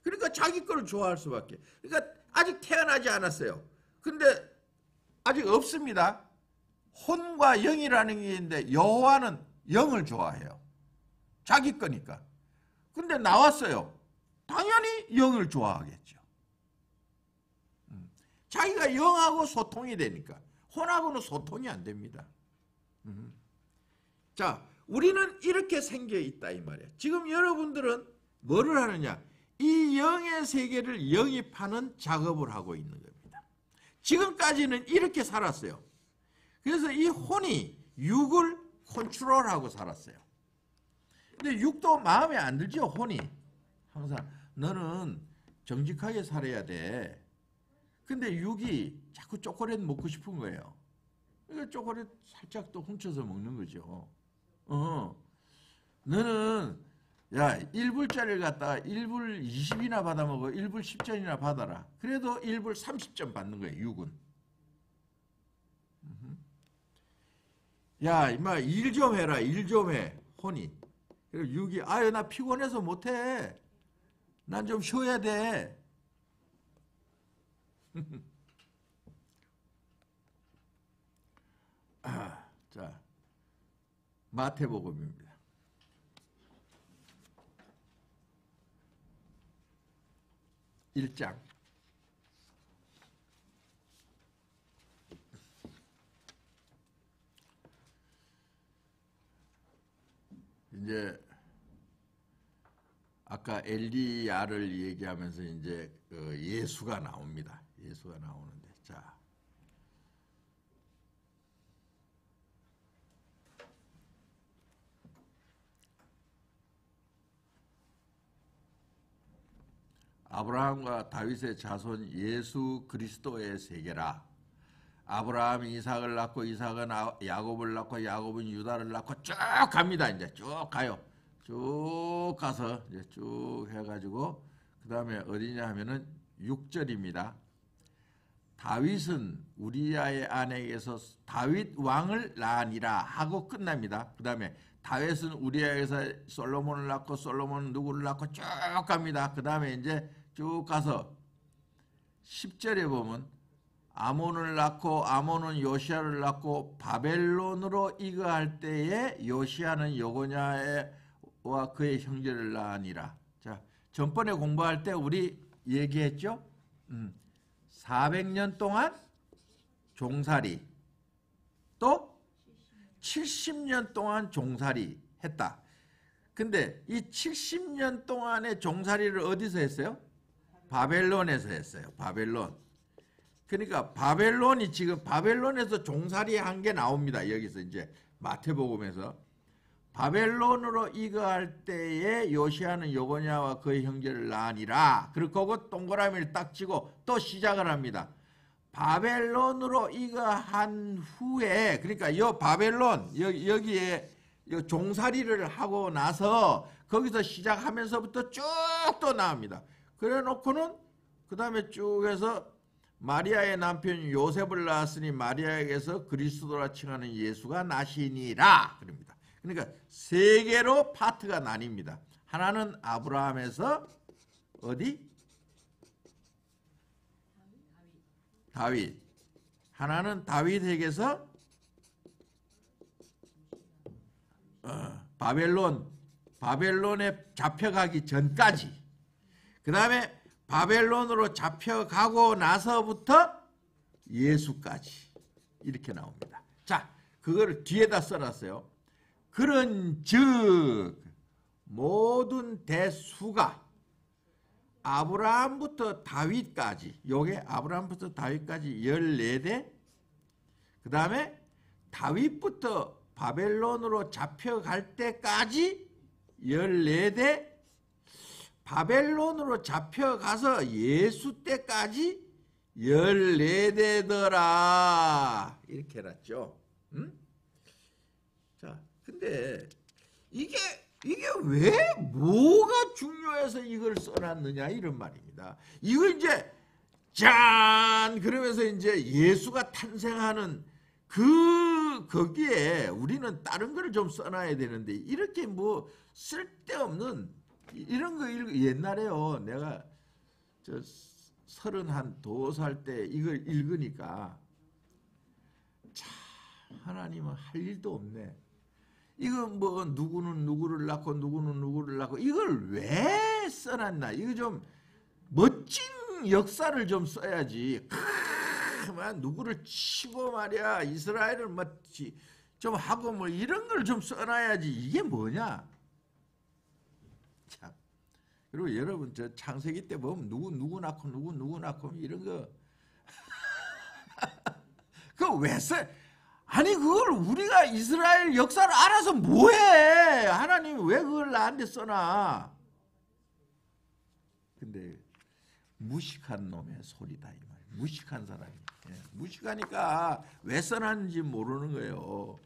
S1: 그러니까 자기 거를 좋아할 수밖에. 그러니까 아직 태어나지 않았어요. 근데 아직 없습니다. 혼과 영이라는 게 있는데 여호와는 영을 좋아해요. 자기 거니까. 근데 나왔어요. 당연히 영을 좋아하겠죠. 자기가 영하고 소통이 되니까. 혼하고는 소통이 안 됩니다. 자, 우리는 이렇게 생겨 있다 이 말이야. 지금 여러분들은 뭐를 하느냐? 이 영의 세계를 영입하는 작업을 하고 있는 겁니다. 지금까지는 이렇게 살았어요. 그래서 이 혼이 육을 컨트롤하고 살았어요. 근데 육도 마음에 안 들죠, 혼이. 항상 너는 정직하게 살아야 돼. 근데 육이 자꾸 초콜릿 먹고 싶은 거예요. 그러니까 초콜릿 살짝 또 훔쳐서 먹는 거죠. 너는 야 1불짜리를 갖다가 1불 20이나 받아먹어. 1불 10전이나 받아라. 그래도 1불 30전 받는 거예요. 육은. 야 임마 일 좀 해라. 일 좀 해. 혼이. 그리고 육이 아유 나 피곤해서 못해. 난 좀 쉬어야 돼. 자 마태복음입니다. 1장 이제 아까 엘리야를 얘기하면서 이제 예수가 나옵니다. 예수가 나오는데 자 아브라함과 다윗의 자손 예수 그리스도의 세계라. 아브라함이 이삭을 낳고 이삭은 야곱을 낳고 야곱은 유다를 낳고 쭉 갑니다. 이제 쭉 가요. 쭉 가서 이제 쭉 해가지고 그 다음에 어디냐 하면은 6절입니다. 다윗은 우리야의 아내에게서 다윗 왕을 낳으니라 하고 끝납니다. 그 다음에 다윗은 우리야에서 솔로몬을 낳고 솔로몬은 누구를 낳고 쭉 갑니다. 그 다음에 이제 쭉 가서 10절에 보면 아몬을 낳고 아몬은 요시아를 낳고 바벨론으로 이거할 때에 요시아는 여고냐와 그의 형제를 낳으니라. 자, 전번에 공부할 때 우리 얘기했죠? 400년 동안 종살이 또 70년 동안 종살이 했다. 근데 이 70년 동안의 종살이를 어디서 했어요? 바벨론에서 했어요. 바벨론. 그러니까 바벨론이 지금 바벨론에서 종살이 한 게 나옵니다. 여기서 이제 마태복음에서 바벨론으로 이거할 때에 요시아는 여고냐와 그의 형제를 낳으니라. 그리고 동그라미를 딱 치고 또 시작을 합니다. 바벨론으로 이거한 후에 그러니까 요 바벨론 여기에 요 종살이를 하고 나서 거기서 시작하면서부터 쭉 또 나옵니다. 그래 놓고는 그 다음에 쭉 해서 마리아의 남편 요셉을 낳았으니 마리아에게서 그리스도라 칭하는 예수가 나시니라 그럽니다. 그러니까 세 개로 파트가 나뉩니다. 하나는 아브라함에서 어디? 다윗. 하나는 다윗에게서 바벨론 바벨론에 잡혀가기 전까지, 그 다음에 바벨론으로 잡혀가고 나서부터 예수까지 이렇게 나옵니다. 자, 그거를 뒤에다 써놨어요. 그런즉 모든 대수가 아브라함부터 다윗까지, 요게 아브라함부터 다윗까지 14대, 그 다음에 다윗부터 바벨론으로 잡혀갈 때까지 14대, 바벨론으로 잡혀가서 예수 때까지 14대더라. 이렇게 해놨죠. 응? 자, 근데 이게 왜 뭐가 중요해서 이걸 써놨느냐 이런 말입니다. 이거 이제 짠 그러면서 이제 예수가 탄생하는 거기에 우리는 다른 걸 좀 써놔야 되는데 이렇게 뭐 쓸데없는 이런 거 옛날에요. 내가 저 32살 때 이걸 읽으니까 참 하나님은 할 일도 없네. 이거 뭐 누구는 누구를 낳고 누구는 누구를 낳고 이걸 왜 써놨나. 이거 좀 멋진 역사를 좀 써야지. 누구를 치고 말이야 이스라엘을 뭐 좀 하고 뭐 이런 걸 좀 써놔야지. 이게 뭐냐. 참. 그리고 여러분 저 창세기 때 보면 누구 낳고 누구 낳고 이런 거 그거 왜 써? 아니 그걸 우리가 이스라엘 역사를 알아서 뭐해? 하나님이 왜 그걸 나한테 써놔? 근데 무식한 놈의 소리다 이 말이야. 무식한 사람이. 무식하니까 왜 써놨는지 모르는 거예요.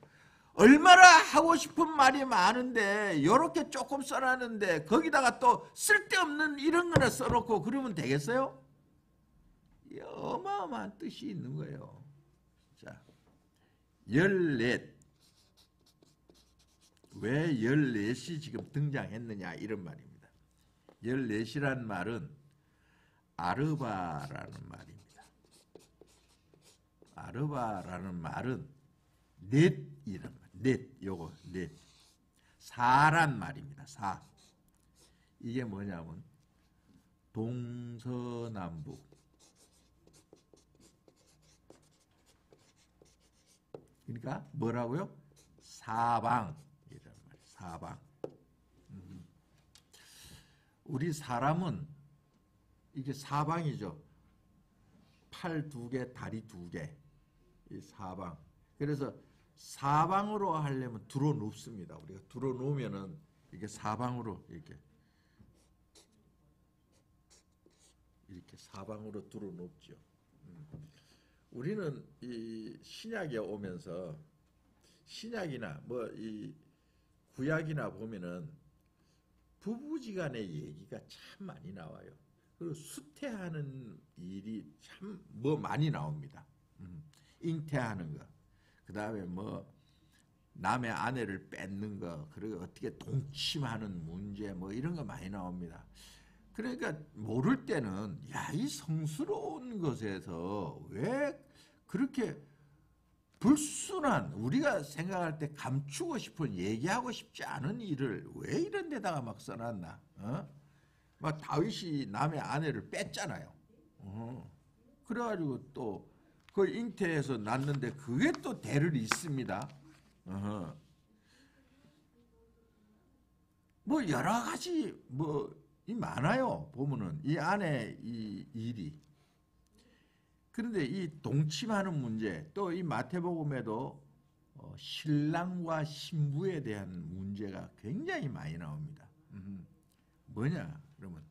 S1: 얼마나 하고 싶은 말이 많은데 이렇게 조금 써놨는데 거기다가 또 쓸데없는 이런 거나 써놓고 그러면 되겠어요? 어마어마한 뜻이 있는 거예요. 자, 14. 왜 14이 지금 등장했느냐 이런 말입니다. 14이란 말은 아르바라는 말입니다. 아르바라는 말은 넷이란 말. 넷, 요거 넷. 사란 말입니다. 사. 이게 뭐냐면 동서남북. 그러니까 뭐라고요? 사방. 이란 말. 사방. 우리 사람은 이게 사방이죠. 팔 2개, 다리 2개. 이 사방. 그래서 사방으로 하려면 들어 눕습니다. 우리가 들어 놓으면은 이렇게 사방으로 이렇게 사방으로 들어 놓죠. 우리는 이 신약에 오면서 신약이나 뭐 이 구약이나 보면은 부부지간의 얘기가 참 많이 나와요. 그리고 수태하는 일이 참 뭐 많이 나옵니다. 잉태하는 거. 그 다음에 뭐 남의 아내를 뺏는 거, 그리고 어떻게 동침하는 문제 뭐 이런 거 많이 나옵니다. 그러니까 모를 때는 야, 이 성스러운 것에서 왜 그렇게 불순한 우리가 생각할 때 감추고 싶은 얘기하고 싶지 않은 일을 왜 이런 데다가 막 써놨나. 막 다윗이 남의 아내를 뺐잖아요. 그래가지고 또 그 잉태해서 낳는데 그게 또 대를 잇습니다. 뭐 여러 가지 뭐 많아요. 보면은 이 안에 이 일이. 그런데 이 동침하는 문제, 또 이 마태복음에도 신랑과 신부에 대한 문제가 굉장히 많이 나옵니다. 뭐냐? 그러면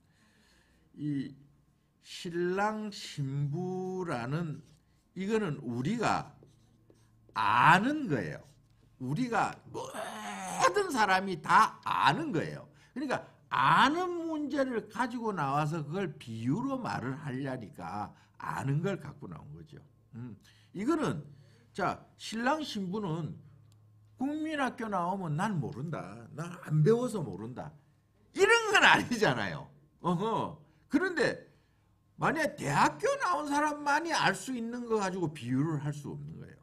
S1: 이 신랑 신부라는 이거는 우리가 아는 거예요. 우리가 모든 사람이 다 아는 거예요. 그러니까 아는 문제를 가지고 나와서 그걸 비유로 말을 하려니까 아는 걸 갖고 나온 거죠. 이거는 자, 신랑 신부는 국민학교 나오면 난 모른다. 난 안 배워서 모른다. 이런 건 아니잖아요. 그런데 만약 대학교 나온 사람만이 알 수 있는 거 가지고 비유를 할 수 없는 거예요.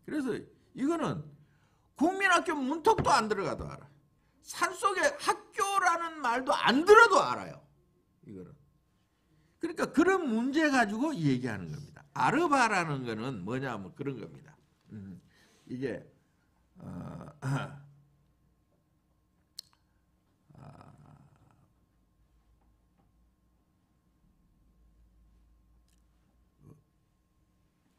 S1: 그래서 이거는 국민학교 문턱도 안 들어가도 알아. 산속에 학교라는 말도 안 들어도 알아요. 이거는. 그러니까 그런 문제 가지고 얘기하는 겁니다. 아르바라는 거는 뭐냐면 그런 겁니다. 이게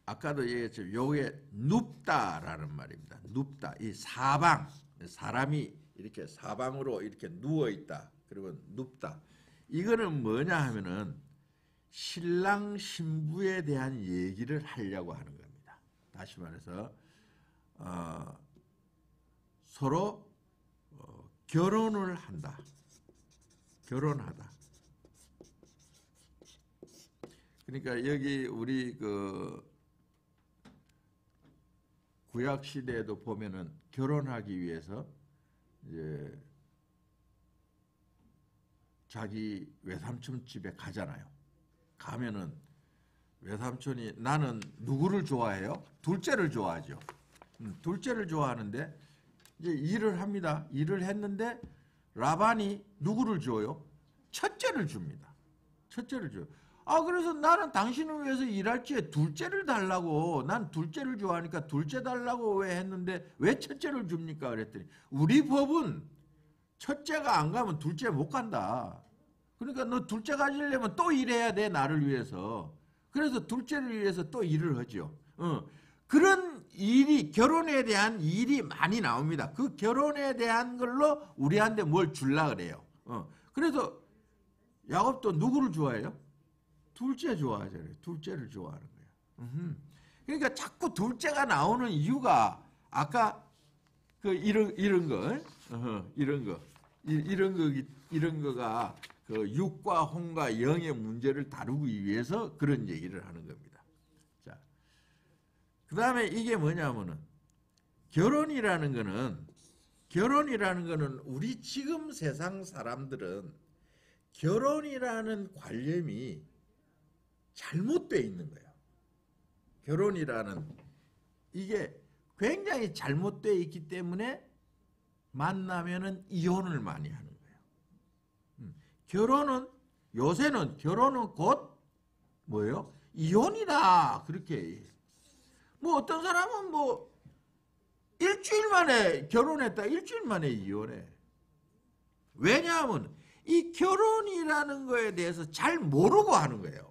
S1: 아까도 얘기했죠. 요게 눕다라는 말입니다. 눕다. 이 사방, 사람이 이렇게 사방으로 이렇게 누워 있다. 그리고 눕다. 이거는 뭐냐 하면은 신랑 신부에 대한 얘기를 하려고 하는 겁니다. 다시 말해서 서로 결혼을 한다. 결혼하다. 그러니까 여기 우리 그 구약 시대에도 보면은 결혼하기 위해서 이제 자기 외삼촌 집에 가잖아요. 가면은 외삼촌이 나는 누구를 좋아해요? 둘째를 좋아하죠. 둘째를 좋아하는데 이제 일을 합니다. 일을 했는데 라반이 누구를 줘요? 첫째를 줍니다. 첫째를 줘요. 그래서 나는 당신을 위해서 일할 지에 둘째를 달라고, 난 둘째를 좋아하니까 둘째 달라고 왜 했는데 왜 첫째를 줍니까? 그랬더니 우리 법은 첫째가 안 가면 둘째 못 간다. 그러니까 너 둘째 가지려면 또 일해야 돼, 나를 위해서. 그래서 둘째를 위해서 또 일을 하죠. 그런 일이, 결혼에 대한 일이 많이 나옵니다. 그 결혼에 대한 걸로 우리한테 뭘 줄라 그래요. 그래서 야곱도 누구를 좋아해요? 둘째 좋아하잖아요. 둘째를 좋아하는 거예요. 그러니까 자꾸 둘째가 나오는 이유가 아까 그 이런 거가 그 육과 혼과 영의 문제를 다루기 위해서 그런 얘기를 하는 겁니다. 자, 그 다음에 이게 뭐냐면은 결혼이라는 거는 우리 지금 세상 사람들은 결혼이라는 관념이 잘못되어 있는 거예요. 결혼이라는 이게 굉장히 잘못되어 있기 때문에 만나면은 이혼을 많이 하는 거예요. 요새는 결혼은 곧 뭐예요? 이혼이다. 그렇게. 뭐 어떤 사람은 뭐 일주일 만에 결혼했다. 일주일 만에 이혼해. 왜냐하면 이 결혼이라는 거에 대해서 잘 모르고 하는 거예요.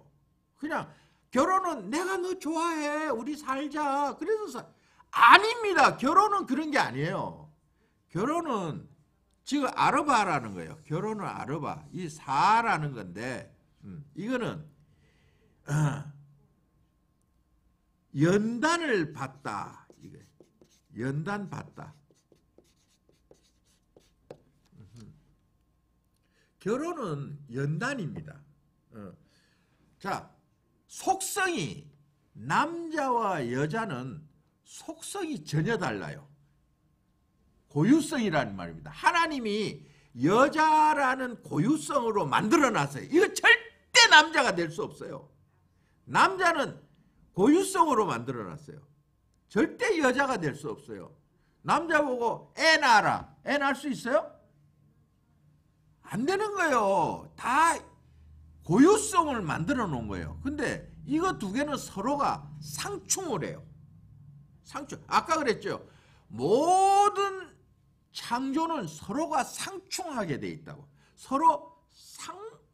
S1: 그냥 결혼은 내가 너 좋아해. 우리 살자. 그래서 아닙니다. 결혼은 그런 게 아니에요. 결혼은 지금 아르바라는 거예요. 결혼은 아르바. 이 사라는 건데 이거는 연단을 받다. 연단 받다. 결혼은 연단입니다. 자, 속성이 남자와 여자는 속성이 전혀 달라요. 고유성이라는 말입니다. 하나님이 여자라는 고유성으로 만들어놨어요. 이거 절대 남자가 될 수 없어요. 남자는 고유성으로 만들어놨어요. 절대 여자가 될 수 없어요. 남자 보고 애 낳아라. 애 낳을 수 있어요? 안 되는 거예요. 다 고유성을 만들어 놓은 거예요. 근데 이거 두 개는 서로가 상충을 해요. 상충. 아까 그랬죠. 모든 창조는 서로가 상충하게 돼 있다고. 서로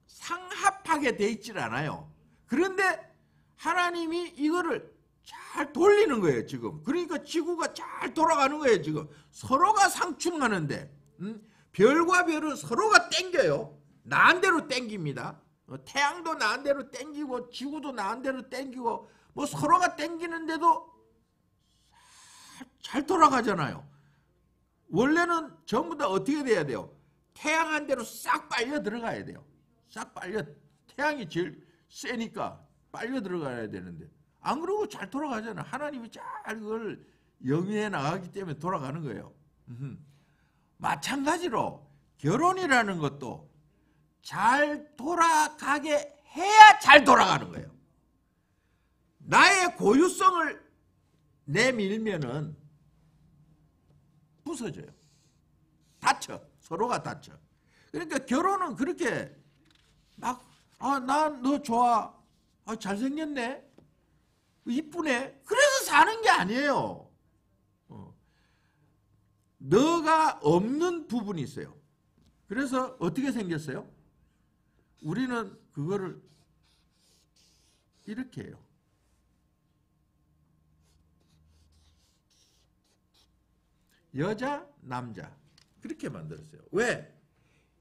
S1: 상합하게 돼 있질 않아요. 그런데 하나님이 이거를 잘 돌리는 거예요, 지금. 그러니까 지구가 잘 돌아가는 거예요, 지금. 서로가 상충하는데, 별과 별은 서로가 땡겨요. 나은 대로 땡깁니다. 태양도 나은 대로 땡기고, 지구도 나은 대로 땡기고, 뭐 서로가 땡기는데도 잘 돌아가잖아요. 원래는 전부 다 어떻게 돼야 돼요? 태양 한 대로 싹 빨려 들어가야 돼요. 싹 빨려. 태양이 제일 세니까 빨려 들어가야 되는데. 안 그러고 잘 돌아가잖아. 하나님이 잘 그걸 영위해 나가기 때문에 돌아가는 거예요. 마찬가지로 결혼이라는 것도 잘 돌아가게 해야 잘 돌아가는 거예요. 나의 고유성을 내밀면은 부서져요. 다쳐. 서로가 다쳐. 그러니까 결혼은 그렇게 막 난 너 좋아. 잘생겼네. 이쁘네. 그래서 사는 게 아니에요. 너가 없는 부분이 있어요. 그래서 어떻게 생겼어요? 우리는 그거를 이렇게 해요. 여자, 남자 그렇게 만들었어요. 왜?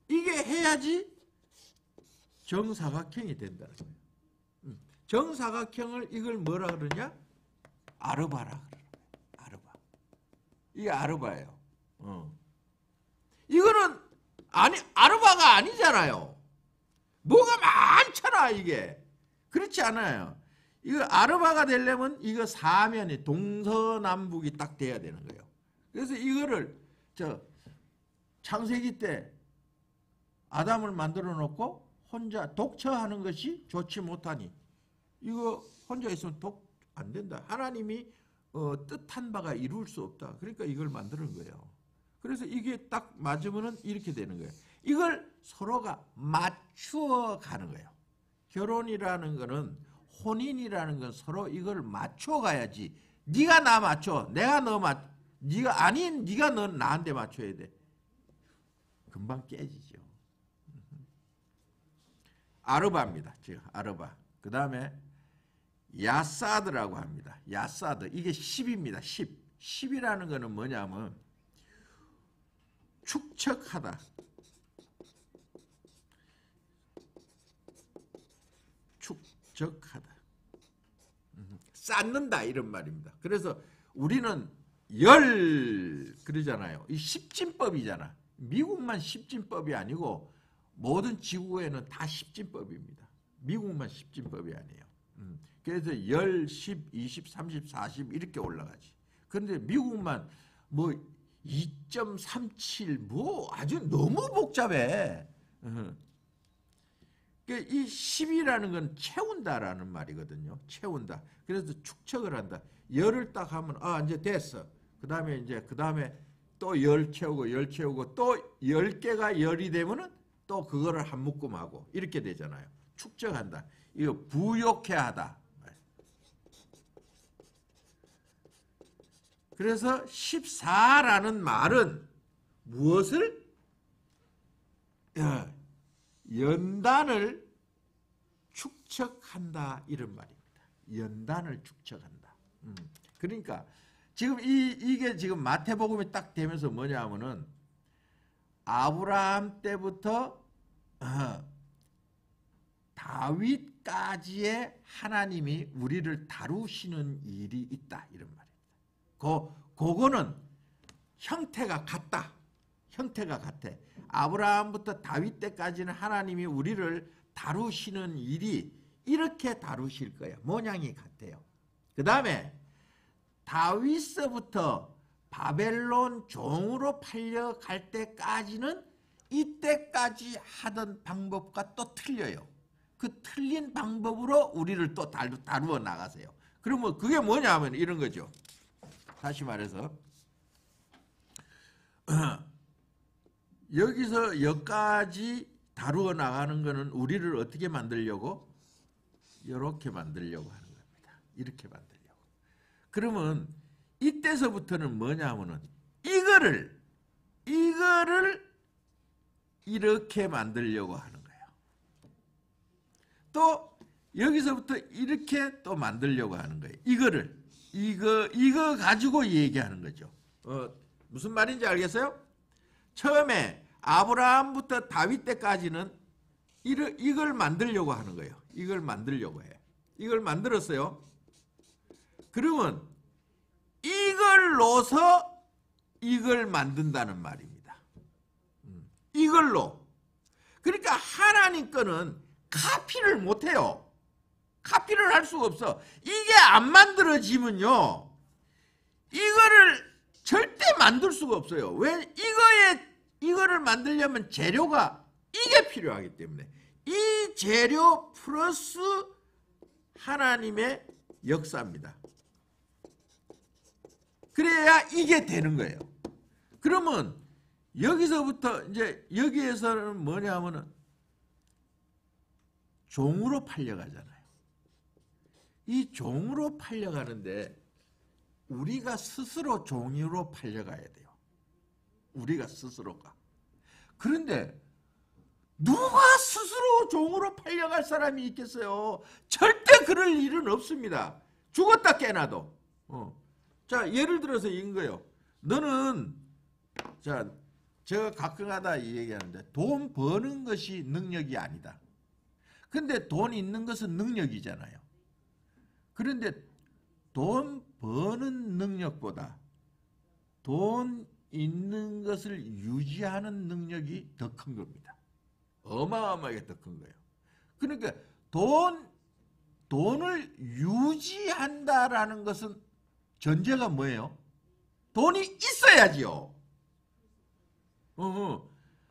S1: 이게 해야지 정사각형이 된다는 거예요. 정사각형을 이걸 뭐라 그러냐? 아르바라 그러는 거예요. 아르바. 이게 아르바예요. 이거는 아르바가 아니잖아요. 뭐가 많잖아 이게. 그렇지 않아요. 이거 아르바가 되려면 이거 사면이 동서남북이 딱 돼야 되는 거예요. 그래서 이거를 창세기 때 아담을 만들어 놓고 혼자 독처하는 것이 좋지 못하니 이거 혼자 있으면 독 안 된다. 하나님이 뜻한 바가 이룰 수 없다. 그러니까 이걸 만드는 거예요. 그래서 이게 딱 맞으면은 이렇게 되는 거예요. 이걸 서로가 맞추어 가는 거예요. 결혼이라는 거는 혼인이라는 건 서로 이걸 맞춰 가야지. 네가 나 맞춰. 내가 너 맞춰. 네가 너 나한테 맞춰야 돼. 금방 깨지죠. 아르바입니다. 지금 아르바. 그 다음에 야사드라고 합니다. 야사드. 이게 10입니다. 10. 10이라는 거는 뭐냐면 축척하다. 축적하다. 쌓는다 이런 말입니다. 그래서 우리는 그러잖아요. 이 십진법이잖아. 미국만 십진법이 아니고 모든 지구에는 다 십진법입니다. 미국만 십진법이 아니에요. 그래서 10, 20, 30, 40 이렇게 올라가지. 그런데 미국만 뭐 2.37 뭐 아주 너무 복잡해. 이 10이라는 건 채운다라는 말이거든요. 채운다. 그래서 축척을 한다. 열을 딱 하면 이제 됐어. 그 다음에 또 열 채우고 또 10개가 열이 되면은 또 그거를 한 묶음 하고 이렇게 되잖아요. 축적한다. 이거 부욕해 하다. 그래서 14라는 말은 무엇을? 연단을 축척한다 이런 말입니다. 연단을 축척한다. 그러니까 지금 이게 지금 마태복음이 딱 되면서 뭐냐 하면은 아브라함 때부터 다윗까지의 하나님이 우리를 다루시는 일이 있다 이런 말입니다. 그거는 형태가 같다. 형태가 같아. 아브라함부터 다윗 때까지는 하나님이 우리를 다루시는 일이 이렇게 다루실 거예요. 모양이 같아요. 그 다음에 다윗서부터 바벨론 종으로 팔려갈 때까지는 이때까지 하던 방법과 또 틀려요. 그 틀린 방법으로 우리를 또 다루어 나가세요. 그러면 그게 뭐냐 하면 이런 거죠. 다시 말해서 여기서 여기까지 다루어 나가는 거는 우리를 어떻게 만들려고? 이렇게 만들려고 하는 겁니다. 이렇게 만들려고. 그러면 이때서부터는 뭐냐 하면은 이거를 이렇게 만들려고 하는 거예요. 또 여기서부터 이렇게 또 만들려고 하는 거예요. 이거 가지고 얘기하는 거죠. 무슨 말인지 알겠어요? 처음에 아브라함부터 다윗 때까지는 이걸 만들려고 하는 거예요. 이걸 만들려고 해. 이걸 만들었어요. 그러면 이걸로서 이걸 만든다는 말입니다. 이걸로. 그러니까 하나님 거는 카피를 못해요. 카피를 할 수가 없어. 이게 안 만들어지면요. 이거를 절대 만들 수가 없어요. 왜? 이거를 만들려면 재료가 이게 필요하기 때문에. 이 재료 플러스 하나님의 역사입니다. 그래야 이게 되는 거예요. 그러면 여기서부터 이제 여기에서는 뭐냐면은 종으로 팔려가잖아요. 이 종으로 팔려가는데 우리가 스스로 종으로 팔려가야 돼요. 우리가 스스로가. 그런데 누가 스스로 종으로 팔려갈 사람이 있겠어요? 절대 그럴 일은 없습니다. 죽었다 깨나도. 자, 예를 들어서 이런 거요. 너는, 자, 제가 가끔가다 이 얘기하는데 돈 버는 것이 능력이 아니다. 근데 돈 있는 것은 능력이잖아요. 그런데 돈 버는 능력보다 돈 있는 것을 유지하는 능력이 더 큰 겁니다. 어마어마하게 더 큰 거예요. 그러니까 돈을 유지한다라는 것은 전제가 뭐예요? 돈이 있어야지요.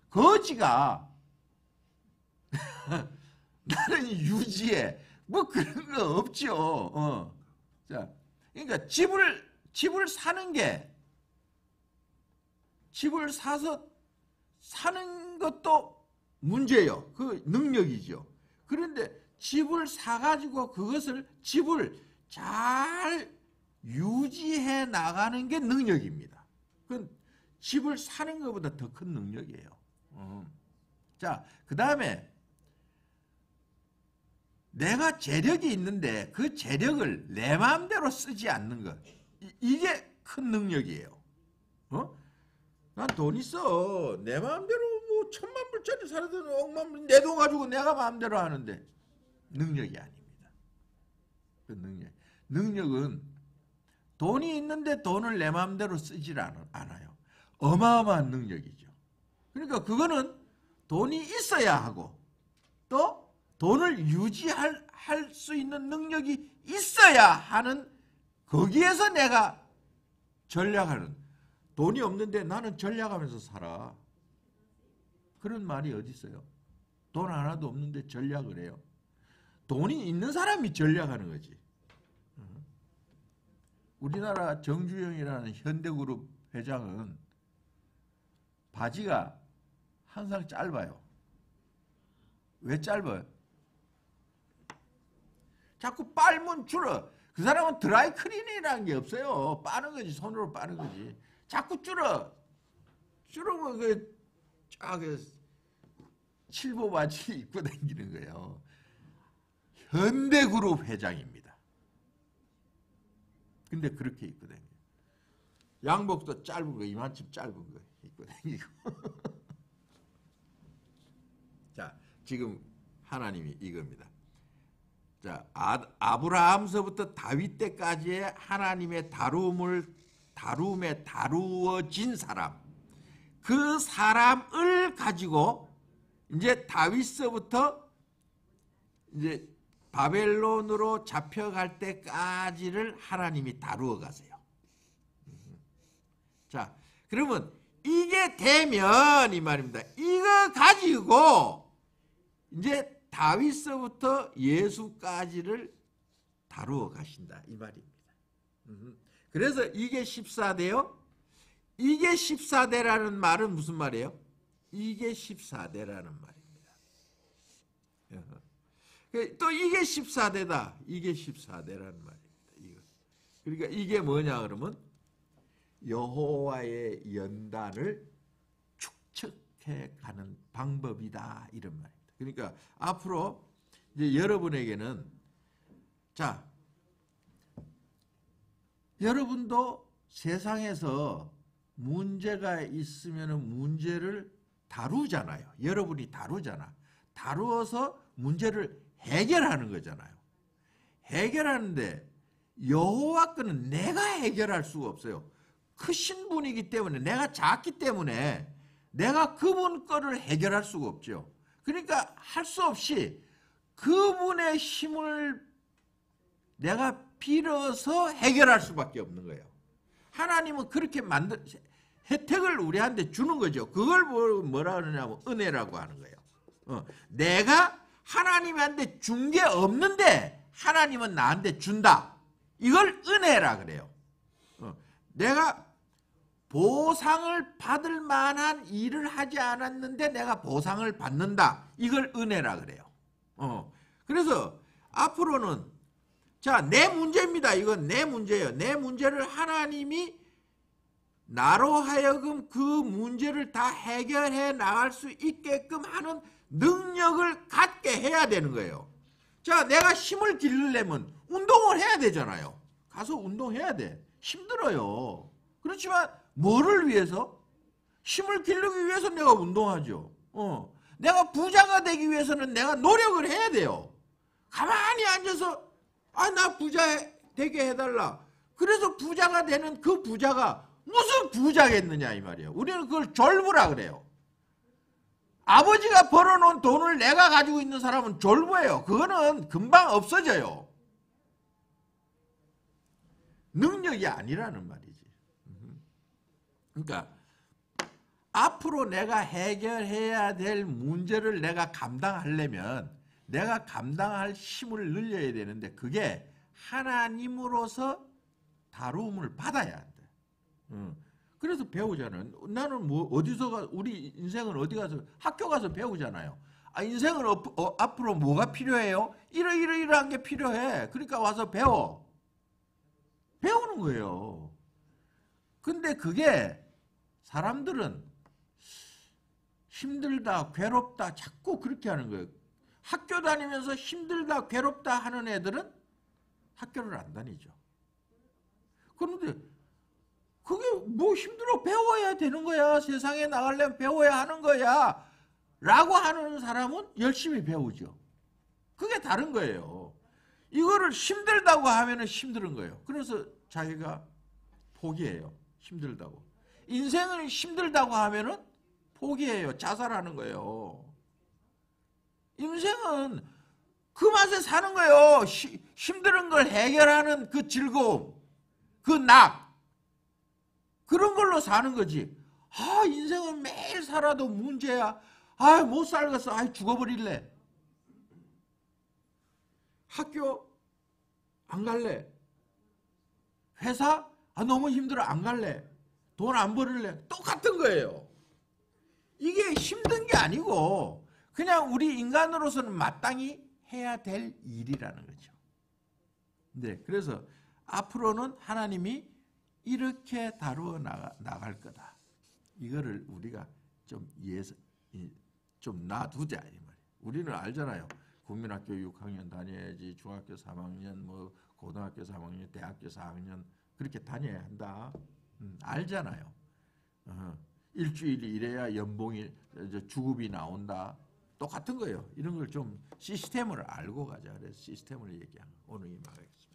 S1: 거지가 나는 유지해. 뭐 그런 거 없죠. 자, 그러니까 집을 사는 게 집을 사서 사는 것도 문제예요. 그 능력이죠. 그런데 집을 사가지고 집을 잘 유지해 나가는 게 능력입니다. 그건 집을 사는 것보다 더 큰 능력이에요. 자, 그 다음에 내가 재력이 있는데 그 재력을 내 마음대로 쓰지 않는 것. 이게 큰 능력이에요. 난 돈 있어. 내 마음대로 뭐 10,000불짜리 사라든 10,000불 내 돈 가지고 내가 마음대로 하는데 능력이 아닙니다. 그 능력은 돈이 있는데 돈을 내 마음대로 쓰질 않아요. 어마어마한 능력이죠. 그러니까 그거는 돈이 있어야 하고 또 돈을 유지할 수 있는 능력이 있어야 하는 거기에서 내가 전략하는 돈이 없는데 나는 전략하면서 살아. 그런 말이 어디 있어요? 돈 하나도 없는데 전략을 해요. 돈이 있는 사람이 전략하는 거지. 우리나라 정주영이라는 현대그룹 회장은 바지가 항상 짧아요. 왜 짧아요? 자꾸 빨면 줄어. 그 사람은 드라이 클리닝이라는 게 없어요. 빠는 거지. 손으로 빠는 거지. 자꾸 줄어. 줄으면 쫙 칠보 바지 입고 다니는 거예요. 현대그룹 회장입니다. 근데 그렇게 입고 다녀요. 양복도 짧은 거, 이만큼 짧은 거 입고 다니고. 자, 지금 하나님이 이겁니다. 자, 아브라함서부터 다윗 때까지의 하나님의 다루음에 다루어진 사람, 그 사람을 가지고 이제 다윗서부터 이제 바벨론으로 잡혀갈 때까지를 하나님이 다루어 가세요. 자, 그러면 이게 되면 이 말입니다. 이거 가지고 이제 다윗서부터 예수까지를 다루어 가신다 이 말입니다. 그래서 이게 14대요. 이게 14대라는 말은 무슨 말이에요? 이게 14대라는 말입니다. 또 이게 14대다. 이게 14대라는 말입니다. 그러니까 이게 뭐냐 그러면 여호와의 연단을 축적해 가는 방법이다 이런 말입니다. 그러니까 앞으로 이제 여러분에게는 자, 여러분도 세상에서 문제가 있으면 문제를 다루잖아요. 여러분이 다루잖아. 다루어서 문제를 해결하는 거잖아요. 해결하는데 여호와 거는 내가 해결할 수가 없어요. 크신 분이기 때문에, 내가 작기 때문에 내가 그분 거를 해결할 수가 없죠. 그러니까 할 수 없이 그분의 힘을 내가 빌어서 해결할 수밖에 없는 거예요. 하나님은 그렇게 혜택을 우리한테 주는 거죠. 그걸 뭐라 그러냐면 은혜라고 하는 거예요. 내가 하나님한테 준 게 없는데 하나님은 나한테 준다. 이걸 은혜라 그래요. 내가 보상을 받을 만한 일을 하지 않았는데 내가 보상을 받는다. 이걸 은혜라 그래요. 그래서 앞으로는 자, 내 문제입니다. 이건 내 문제예요. 내 문제를 하나님이 나로 하여금 그 문제를 다 해결해 나갈 수 있게끔 하는 능력을 갖게 해야 되는 거예요. 자, 내가 힘을 기르려면 운동을 해야 되잖아요. 가서 운동해야 돼. 힘들어요. 그렇지만 뭐를 위해서? 힘을 기르기 위해서 내가 운동하죠. 내가 부자가 되기 위해서는 내가 노력을 해야 돼요. 가만히 앉아서 나 부자 되게 해달라. 그래서 부자가 되는 그 부자가 무슨 부자겠느냐 이 말이에요. 우리는 그걸 졸부라 그래요. 아버지가 벌어놓은 돈을 내가 가지고 있는 사람은 졸부예요. 그거는 금방 없어져요. 능력이 아니라는 말이지. 그러니까 앞으로 내가 해결해야 될 문제를 내가 감당하려면 내가 감당할 힘을 늘려야 되는데 그게 하나님으로서 다루음을 받아야 한다. 그래서 배우잖아요. 나는 뭐 어디서 우리 인생은 어디 가서 학교 가서 배우잖아요. 인생은 앞으로 뭐가 필요해요? 이러이러한 게 필요해. 그러니까 와서 배워. 배우는 거예요. 근데 그게 사람들은 힘들다, 괴롭다 자꾸 그렇게 하는 거예요. 학교 다니면서 힘들다, 괴롭다 하는 애들은 학교를 안 다니죠. 그런데 그게 뭐 힘들어 배워야 되는 거야. 세상에 나가려면 배워야 하는 거야. 라고 하는 사람은 열심히 배우죠. 그게 다른 거예요. 이거를 힘들다고 하면은 힘든 거예요. 그래서 자기가 포기해요. 힘들다고. 인생을 힘들다고 하면은 포기해요. 자살하는 거예요. 인생은 그 맛에 사는 거예요. 힘든 걸 해결하는 그 즐거움, 그 낙. 그런 걸로 사는 거지. 인생은 매일 살아도 문제야. 못 살겠어. 죽어버릴래. 학교 안 갈래. 회사 너무 힘들어 안 갈래. 돈 안 벌을래. 똑같은 거예요. 이게 힘든 게 아니고 그냥 우리 인간으로서는 마땅히 해야 될 일이라는 거죠. 네, 그래서 앞으로는 하나님이 이렇게 다루어 나갈 거다. 이거를 우리가 좀 놔두자 이 말이에요. 우리는 알잖아요. 국민학교 6학년 다녀야지, 중학교 3학년, 뭐 고등학교 3학년, 대학교 4학년 그렇게 다녀야 한다. 알잖아요. 일주일 일해야 연봉이 주급이 나온다. 똑같은 거예요. 이런 걸 좀 시스템을 알고 가자. 그래서 시스템을 얘기하는 오늘 이 말이겠습니다.